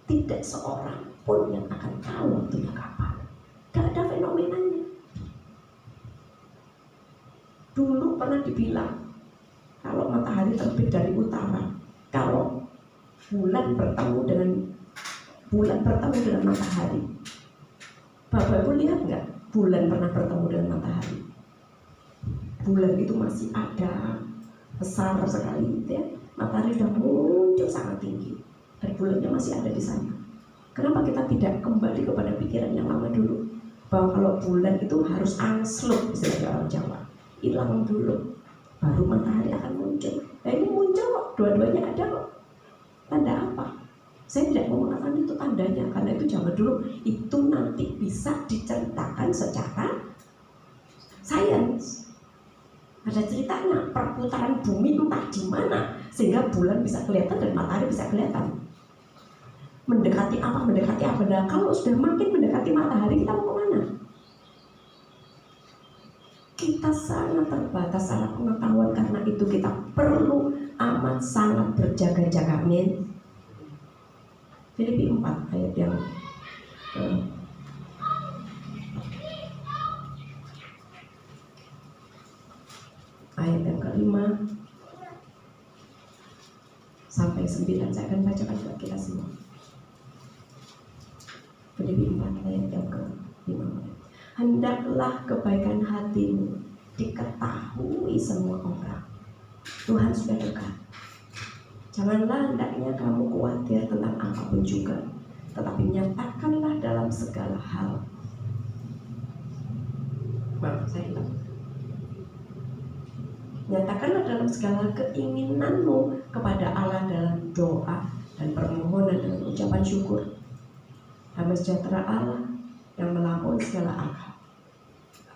S3: Tidak seorang pun yang akan tahu waktunya kapan. Gak ada fenomenanya. Dulu pernah dibilang kalau matahari terbit dari utara, kalau bulan bertemu dengan matahari. Bapak Ibu lihat nggak bulan pernah bertemu dengan matahari? Bulan itu masih ada, besar sekali, ya. Matahari sudah muncul sangat tinggi dan bulannya masih ada di sana. Kenapa kita tidak kembali kepada pikiran yang lama dulu, bahwa kalau bulan itu harus angsluk, istilah orang Jawa, hilang dulu, baru matahari akan muncul. Nah ini muncul kok, dua-duanya ada kok. Tanda apa? Saya tidak mau mengatakan itu tandanya, karena itu zaman dulu. Itu nanti bisa diceritakan secara sains. Ada ceritanya, perputaran bumi entah di mana sehingga bulan bisa kelihatan dan matahari bisa kelihatan. Mendekati apa? Nah, kalau sudah makin mendekati matahari, kita mau kemana? Kita sangat terbatas secara pengetahuan, karena itu kita perlu amat sangat berjaga-jaga. Amin. Filipi 4 ayat yang ke-5 sampai 9. Saya akan bacakan buat kita semua. Filipi 4 ayat yang ke-5. Hendaklah kebaikan hatimu diketahui semua orang. Tuhan sudah dekat. Janganlah hendaknya kamu khawatir tentang apapun juga, tetapi nyatakanlah dalam segala hal. Nyatakanlah dalam segala keinginanmu kepada Allah dalam doa dan permohonan dengan ucapan syukur. Damai sejahtera Allah yang melampaui segala akal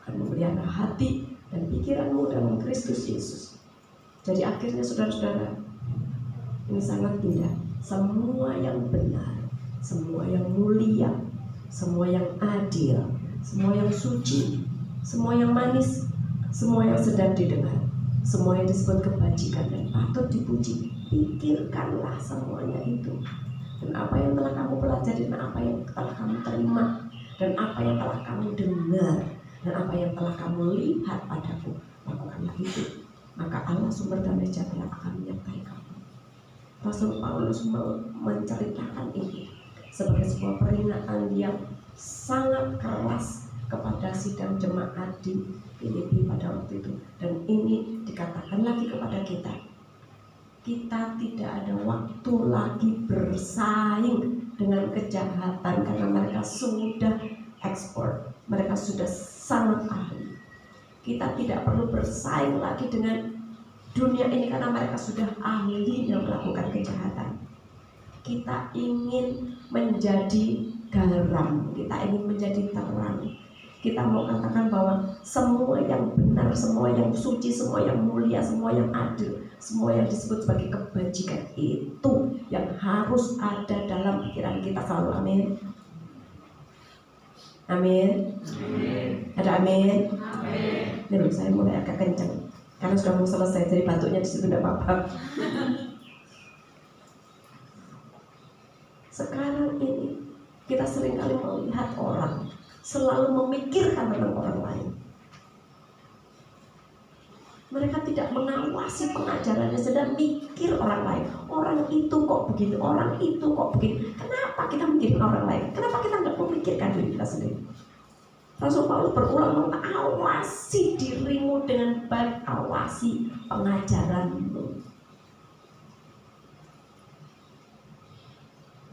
S3: akan memelihara hati dan pikiranmu dalam Kristus Yesus. Jadi akhirnya saudara-saudara, ini sangat indah. Semua yang benar, semua yang mulia, semua yang adil, semua yang suci, semua yang manis, semua yang sedap didengar, semua yang disebut kebajikan dan patut dipuji, pikirkanlah semuanya itu. Dan apa yang telah kamu pelajari, dan apa yang telah kamu terima, dan apa yang telah kamu dengar, dan apa yang telah kamu lihat padaku, lakukanlah itu. Maka Allah sumber damai sejahtera akan menyertai kamu. Rasul Paulus menceritakan ini sebagai sebuah peringatan yang sangat keras kepada sidang jemaat di Filipi pada waktu itu. Dan ini dikatakan lagi kepada kita. Kita tidak ada waktu lagi bersaing dengan kejahatan karena mereka sudah ekspor, mereka sudah sangat ahli. Kita tidak perlu bersaing lagi dengan dunia ini karena mereka sudah ahli yang melakukan kejahatan. Kita ingin menjadi garam, kita ingin menjadi terang. Kita mau katakan bahwa semua yang benar, semua yang suci, semua yang mulia, semua yang adil, semua yang disebut sebagai kebajikan itu yang harus ada dalam pikiran kita selalu. Amin. Amin. Ada amin. Nih, saya mulai agak kencang karena sudah mau selesai, jadi batuknya di situ tidak apa-apa. Sekarang ini kita seringkali melihat orang selalu memikirkan tentang orang lain. Mereka tidak mengawasi pengajarannya, sedang mikir orang lain. Orang itu kok begini, orang itu kok begini. Kenapa kita mikirin orang lain? Kenapa kita tidak memikirkan diri kita sendiri? Rasul Paulus berulang awasi dirimu dengan baik, awasi pengajaranmu.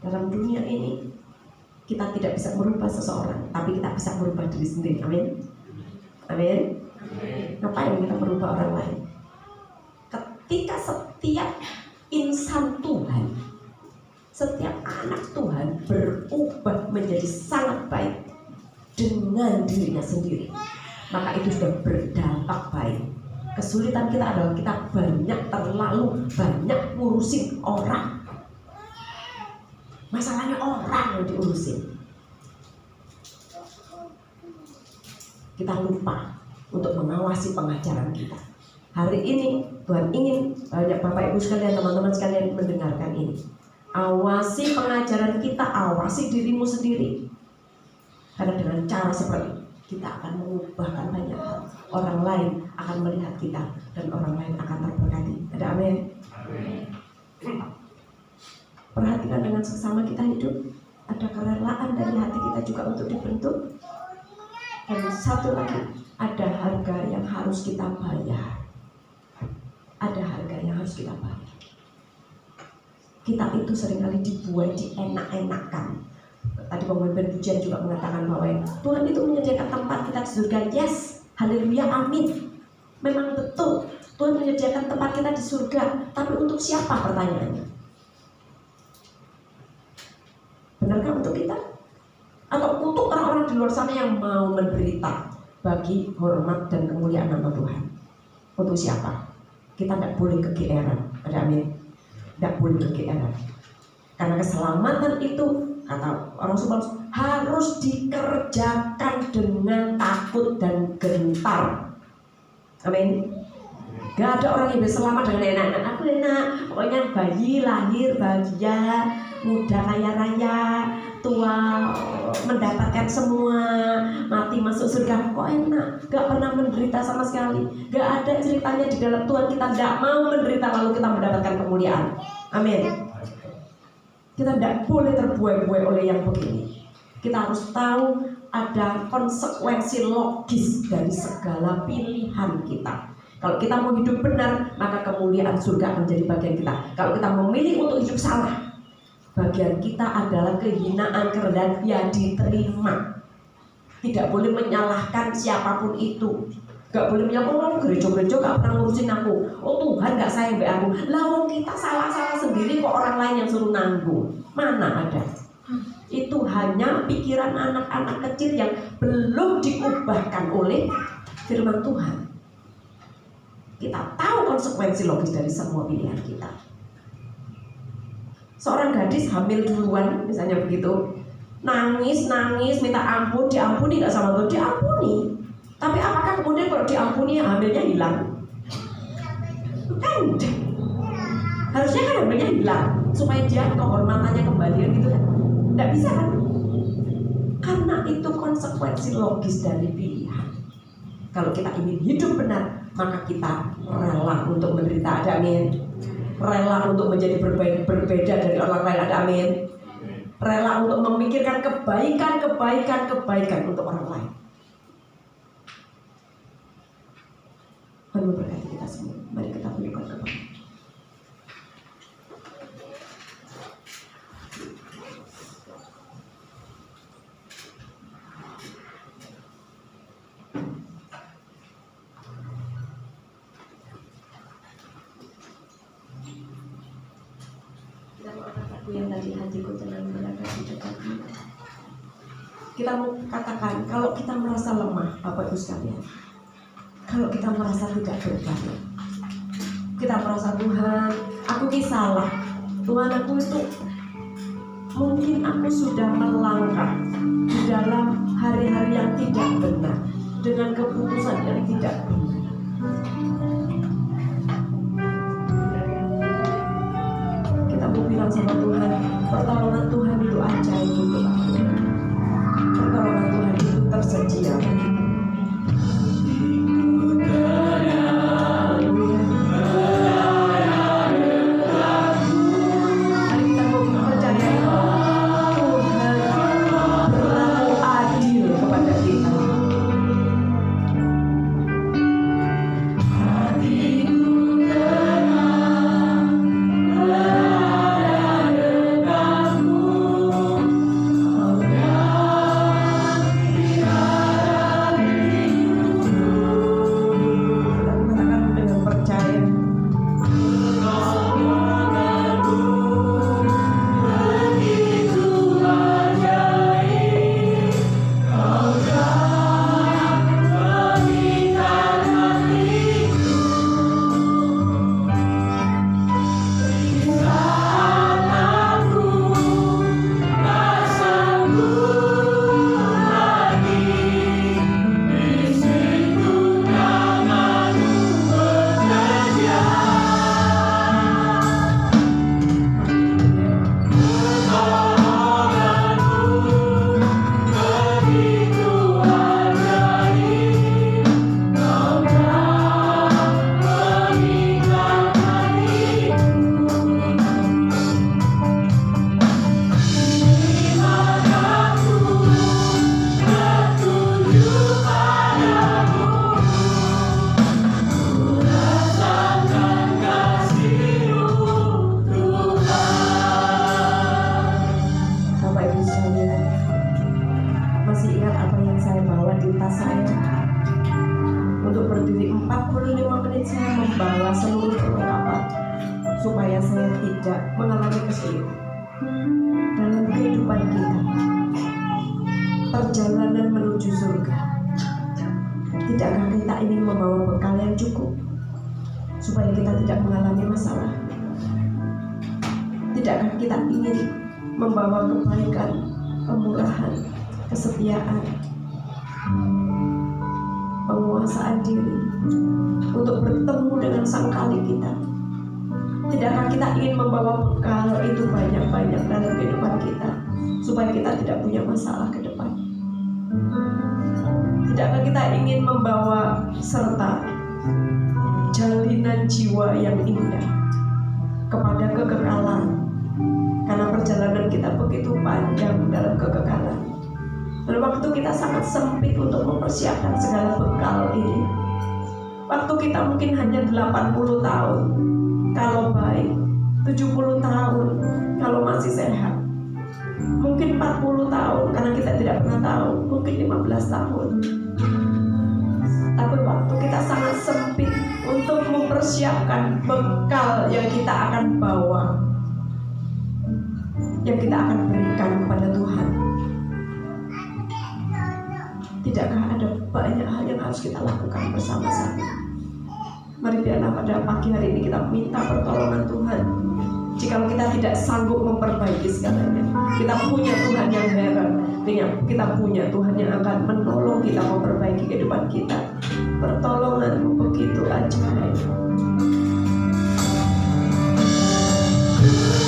S3: Dalam dunia ini kita tidak bisa merubah seseorang, tapi kita bisa merubah diri sendiri. Amin. Amin. Ngapain kita merubah orang lain? Ketika setiap insan Tuhan, setiap anak Tuhan berubah menjadi sangat baik dengan dirinya sendiri, maka itu sudah berdampak baik. Kesulitan kita adalah kita terlalu banyak ngurusin orang. Masalahnya orang yang diurusin. Kita lupa untuk mengawasi pengajaran kita. Hari ini Tuhan ingin banyak Bapak Ibu sekalian, teman-teman sekalian mendengarkan ini. Awasi pengajaran kita, awasi dirimu sendiri. Karena dengan cara seperti ini kita akan mengubahkan banyak hal. Orang lain akan melihat kita dan orang lain akan terberkati. Ada amin? Perhatikan dengan sesama kita hidup, ada kerelaan dari hati kita juga untuk dibentuk. Dan satu lagi, ada harga yang harus kita bayar. Ada harga yang harus kita bayar. Kita itu seringkali dibuat dienak-enakan. Tadi pemimpin pujian juga mengatakan bahwa Tuhan itu menyediakan tempat kita di surga. Yes, haleluya, amin. Memang betul, Tuhan menyediakan tempat kita di surga. Tapi untuk siapa pertanyaannya? Benarkah untuk kita? Atau untuk orang-orang di luar sana yang mau menderita bagi hormat dan kemuliaan nama Tuhan? Untuk siapa? Kita tidak boleh kegeeran. Ada amin? Tidak boleh kegeeran. Karena keselamatan itu, kata Rasul, harus dikerjakan dengan takut dan gentar. Amin. Gak ada orang yang bisa selamat dengan enak. Aku enak, pokoknya bayi lahir bahagia, muda kaya raya, tua mendapatkan semua, mati masuk surga. Kok enak? Gak pernah menderita sama sekali. Gak ada ceritanya di dalam Tuhan kita tidak mau menderita lalu kita mendapatkan kemuliaan. Amin. Kita tidak boleh terbuai-buai oleh yang begini. Kita harus tahu ada konsekuensi logis dari segala pilihan kita. Kalau kita mau hidup benar, maka kemuliaan surga menjadi bagian kita. Kalau kita memilih untuk hidup salah, bagian kita adalah kehinaan, kerendahan, ya diterima. Tidak boleh menyalahkan siapapun itu. Gak boleh menyalahkan, gereja-gereja gak pernah ngurusin aku. Oh Tuhan gak sayang be aku. Lah kita salah-salah sendiri kok orang lain yang suruh nanggung. Mana ada? Itu hanya pikiran anak-anak kecil yang belum diubahkan oleh firman Tuhan. Kita tahu konsekuensi logis dari semua pilihan kita. Seorang gadis hamil duluan, misalnya begitu, nangis, minta ampun, diampuni nggak sama Tuhan? Diampuni. Tapi apakah kemudian kalau diampuni hamilnya hilang? Kan harusnya kan hamilnya hilang supaya dia kehormatannya kembali gitu kan? Nggak bisa kan? Karena itu konsekuensi logis dari pilihan. Kalau kita ingin hidup benar, maka kita rela untuk menderita. Ada amin. Rela untuk menjadi berbeda dari orang lain. Ada amin. Rela untuk memikirkan kebaikan untuk orang lain. Tuhan memberkati kita semua. Mari kita tundukkan kepala. Dalam kataku yang tadi, hatiku tenang berada di dekatmu. Kita mau katakan, kalau kita merasa lemah, Bapak Ibu sekalian, kalau kita merasa tidak berdaya, kita merasa Tuhan, aku ini salah, Tuhan aku itu mungkin aku sudah melangkah di dalam hari-hari yang tidak benar, dengan keputusan yang tidak benar. Kita mau bilang sama Tuhan, pertolongan Tuhan itu ajaib untuk aku. Pertolongan Tuhan itu tersedia bagiku. Supaya saya tidak mengalami kesulitan dalam kehidupan kita, perjalanan menuju surga. Tidakkah kita ingin membawa bekal yang cukup supaya kita tidak mengalami masalah? Tidakkah kita ingin membawa kebaikan, kemurahan, kesetiaan, penguasaan diri untuk bertemu dengan Sang Kali kita? Tidakkah kita ingin membawa bekal itu banyak-banyak dalam kehidupan kita supaya kita tidak punya masalah ke depan? Tidakkah kita ingin membawa serta jalinan jiwa yang indah kepada kekekalan? Karena perjalanan kita begitu panjang dalam kekekalan. Dan waktu kita sangat sempit untuk mempersiapkan segala bekal ini. Waktu kita mungkin hanya 80 tahun kalau baik, 70 tahun kalau masih sehat, mungkin 40 tahun karena kita tidak pernah tahu, mungkin 15 tahun. Tapi waktu kita sangat sempit untuk mempersiapkan bekal yang kita akan bawa, yang kita akan berikan kepada Tuhan. Tidakkah ada banyak hal yang harus kita lakukan bersama-sama? Mari biarlah pada pagi hari ini kita minta pertolongan Tuhan. Jika kita tidak sanggup memperbaiki segalanya, kita punya Tuhan yang heran. Kita punya Tuhan yang akan menolong kita memperbaiki kehidupan kita. Pertolongan-Mu begitu ajaib.
S4: Di situ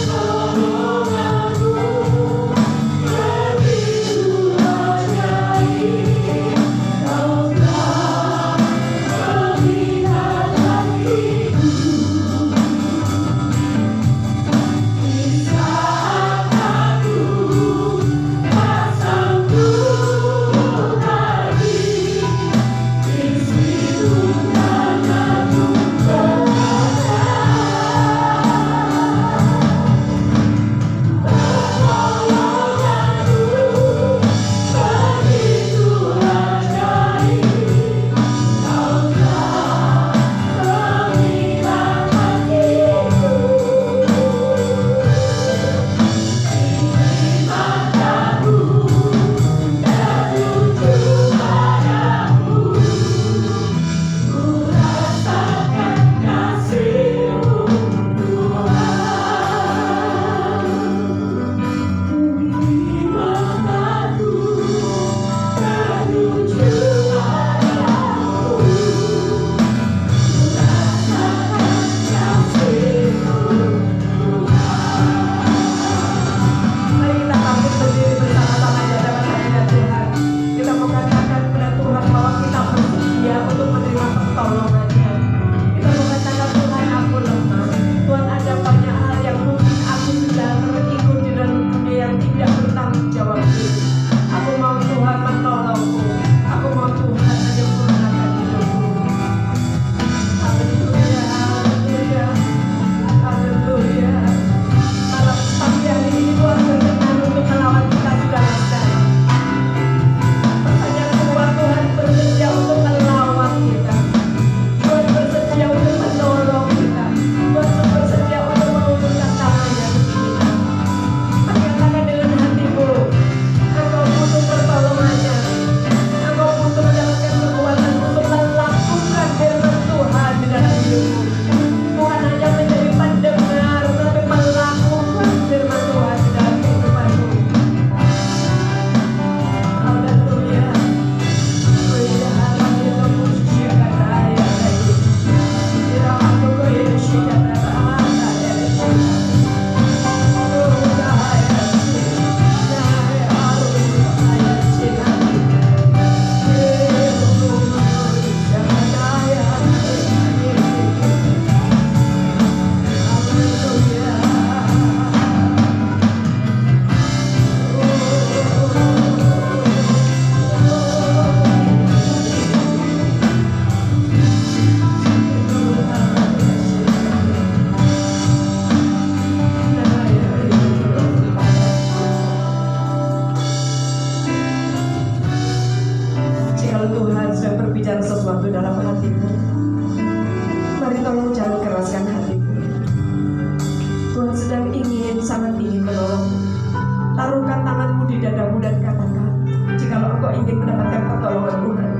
S3: di dadamu dan katakan, jikalau engkau ingin mendapatkan pertolongan Tuhan,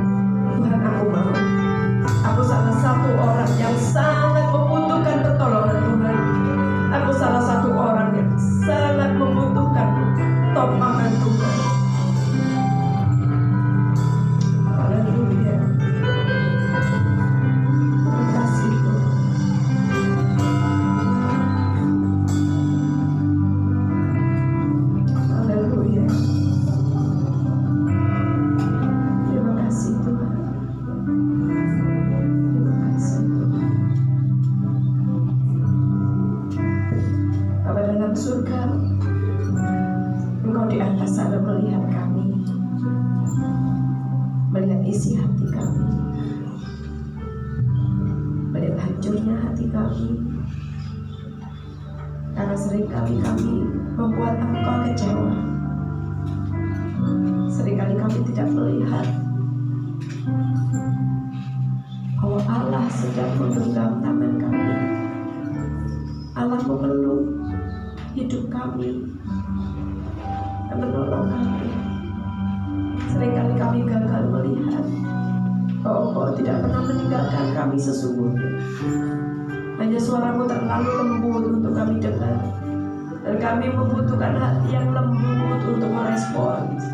S3: Tuhan aku mau. Aku salah satu orang yang sangat membutuhkan pertolongan Tuhan. Aku salah satu orang yang sangat membutuhkan topangan Tuhan. Haleluya. Terima kasih Tuhan. Haleluya. Terima kasih Tuhan. Terima kasih Tuhan. Bapa dalam surga, Engkau di atas sana melihat kami, melihat isi hati kami, melihat hancurnya hati kami, karena seringkali kami membuat Engkau kecewa. Seringkali kami tidak melihat bahwa Allah sedang menggenggam tangan kami. Allah memeluk hidup kami dan menolong kami. Seringkali kami gagal melihat bahwa Engkau tidak pernah meninggalkan kami sesungguhnya. Hanya suaramu terlalu lembut untuk kami dengar, dan kami membutuhkan hati yang lembut untuk merespons.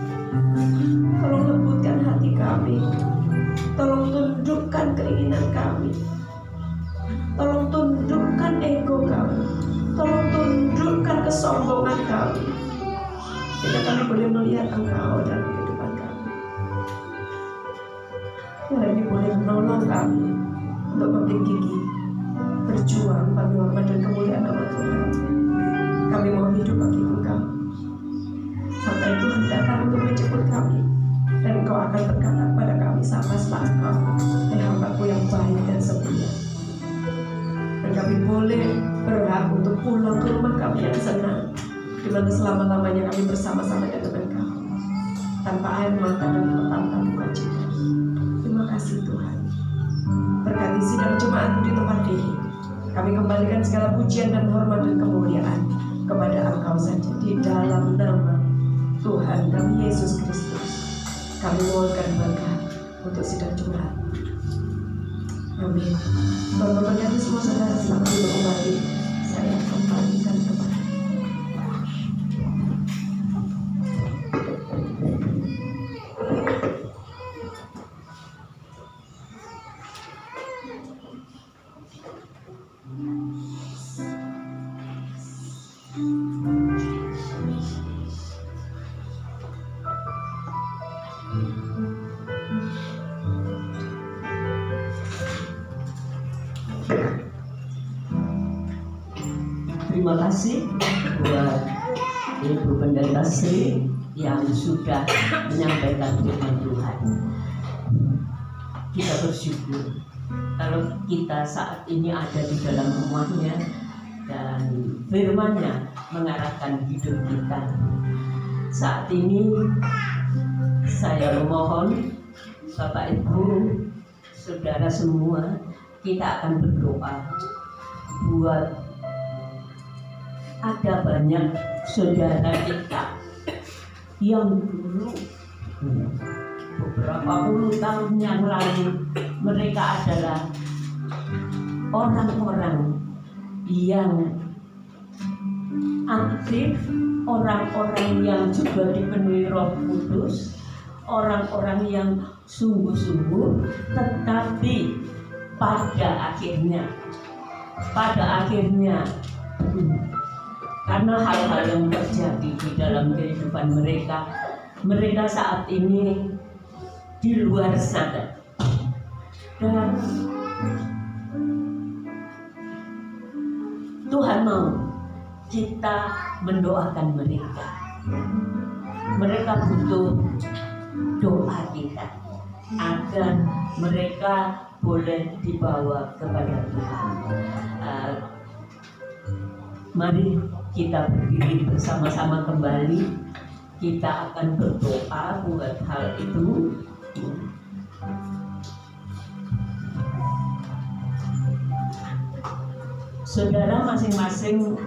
S3: Tolong lembutkan hati kami, tolong tundukkan keinginan kami, tolong tundukkan ego kami, tolong tundukkan kesombongan kami, sehingga kami boleh melihat Engkau dalam kehidupan kami. Tuhan ini boleh menolong kami untuk memegang gigi, berjuang bagi hormat dan kemuliaan nama Tuhan. Kami mau hidup bagi Engkau sampai Tuhan datang untuk menjemput kami, dan Engkau akan berkata kepada kami, "Selamat Engkau, hai hambaku yang baik dan setia." Dan kami boleh berhak untuk pulang ke rumah kami yang senang, di mana selama-lamanya kami bersama-sama dengan Engkau, tanpa air mata dan tanpa duka cita. Terima kasih Tuhan. Berkati sidang jemaatmu di tempat ini. Kami kembalikan segala pujian dan hormat dan kemuliaan kepada Engkau saja, di dalam nama Tuhan kami Yesus Kristus. Kami mohonkan berkat untuk sidang jemaat. Amin. Bapak-bapak dan semua saudara, selamat duduk kembali. Saya kembalikan kepada
S4: Terima kasih buat Ibu Pendeta Sri yang sudah menyampaikan firman Tuhan. Kita bersyukur kalau kita saat ini ada di dalam rumahnya dan firman-Nya mengarahkan hidup kita. Saat ini saya memohon Bapak Ibu, saudara semua, kita akan berdoa buat ada banyak saudara kita yang dulu beberapa puluh tahun yang lalu mereka adalah orang-orang yang aktif, orang-orang yang juga dipenuhi Roh Kudus, orang-orang yang sungguh-sungguh, tetapi pada akhirnya karena hal-hal yang terjadi di dalam kehidupan mereka saat ini di luar sana, dan Tuhan mau kita mendoakan mereka. Mereka butuh doa kita agar mereka boleh dibawa kepada Tuhan. Mari kita berdiri bersama-sama kembali. Kita akan berdoa buat hal itu. Saudara masing-masing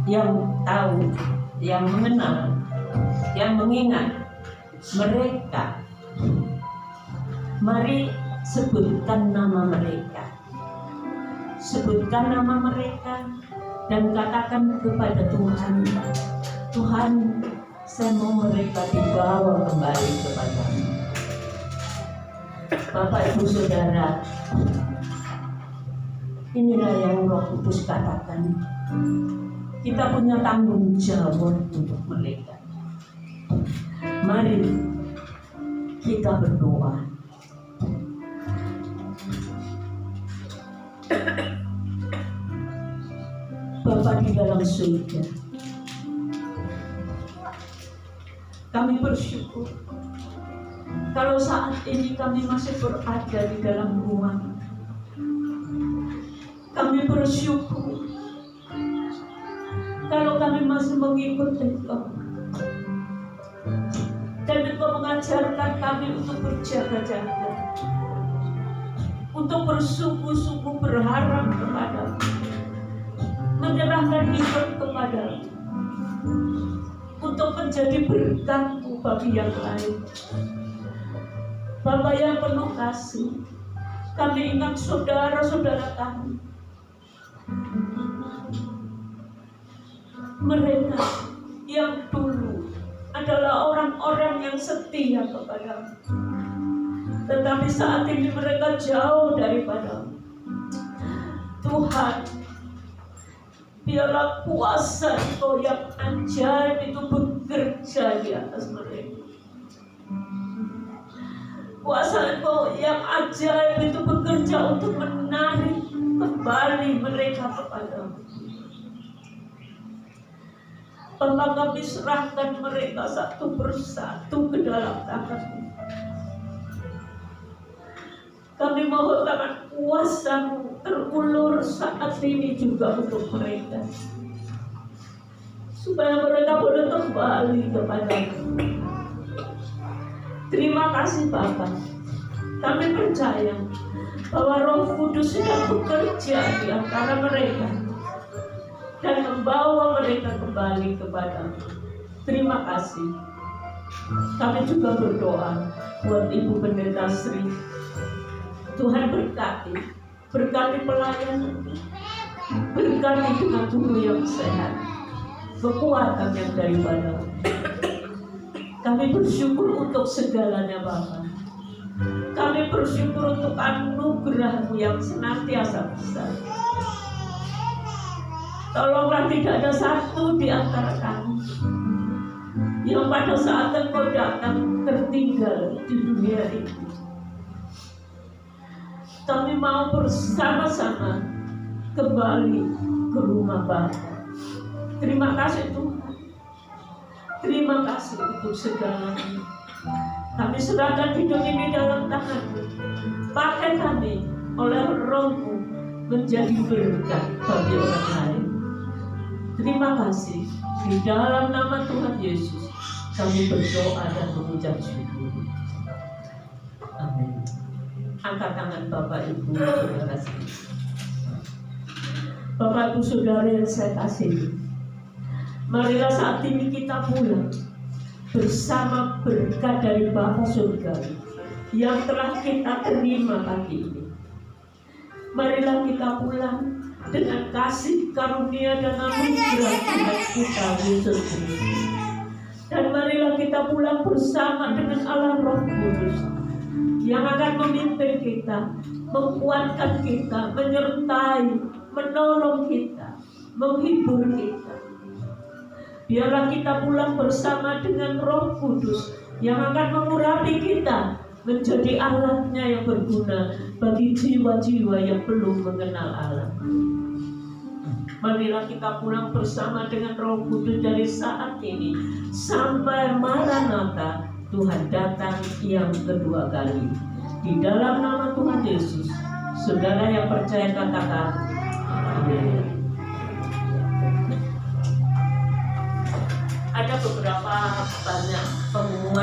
S4: yang tahu, yang mengenal yang mengingat mereka. Mari sebutkan nama mereka. Sebutkan nama mereka dan katakan kepada Tuhan, Tuhan, saya mau mereka dibawa kembali kepadamu. Bapak Ibu Saudara, inilah yang Roh Kudus katakan. Kita punya tanggung jawab untuk mereka. Mari kita berdoa. Bapa di dalam surga, kami bersyukur kalau saat ini kami masih berada di dalam rumah. Kami bersyukur kalau kami masih mengikut Engkau, dan Engkau mengajarkan kami untuk berjaga-jaga, untuk bersungguh-sungguh berharap kepadamu, menyerahkan hidup kepadamu, untuk menjadi berkat-Mu bagi yang lain. Bapa yang penuh kasih, kami ingat saudara-saudara kami, mereka yang dulu adalah orang-orang yang setia kepadamu, tetapi saat ini mereka jauh daripadamu. Tuhan, biarlah kuasa Engkau yang ajaib itu bekerja di atas mereka. Kuasa Engkau yang ajaib itu bekerja untuk menarik kembali mereka kepadamu. Bapa, kami serahkan mereka satu persatu ke dalam tangan-Mu. Kami mohon tangan kuasa-Mu terulur saat ini juga untuk mereka, supaya mereka boleh kembali kepada-Mu. Terima kasih Bapa. Kami percaya bahwa Roh Kudus sedang bekerja di antara mereka dan membawa mereka kembali kepada-Mu. Terima kasih. Kami juga berdoa buat Ibu Pendeta Sri. Tuhan berkati pelayanan, berkati dengan tubuh yang sehat, kekuatan yang daripada-Mu. Kami bersyukur untuk segalanya Bapa. Kami bersyukur untuk anugerah-Mu yang senantiasa besar. Tolonglah tidak ada satu di antara kami yang pada saat Engkau datang tertinggal di dunia ini. Kami mau bersama-sama kembali ke rumah Bapa. Terima kasih Tuhan. Terima kasih untuk segalanya. Kami serahkan hidup ini dalam tangan-Mu. Pakai kami oleh Roh-Mu menjadi berkat bagi orang lain. Terima kasih. Di dalam nama Tuhan Yesus kami berdoa dan mengucap syukur. Amin. Angkat tangan Bapak Ibu Saudara sekalian. Bapak Ibu Saudara yang saya kasihi, marilah saat ini kita pulang bersama berkat dari Bapa Surgawi yang telah kita terima pagi ini. Marilah kita pulang dengan kasih karunia dan anugerah Tuhan kita Yesus Kristus. Dan marilah kita pulang bersama dengan Allah Roh Kudus yang akan memimpin kita, menguatkan kita, menyertai, menolong kita, menghibur kita. Biarlah kita pulang bersama dengan Roh Kudus yang akan mengurapi kita menjadi alatnya yang berguna bagi jiwa-jiwa yang belum mengenal Allah. Marilah kita pulang bersama dengan Roh Kudus dari saat ini sampai Maranatha, Tuhan datang yang kedua kali. Di dalam nama Tuhan Yesus, saudara yang percaya katakan amin. Ada beberapa banyak pengumuman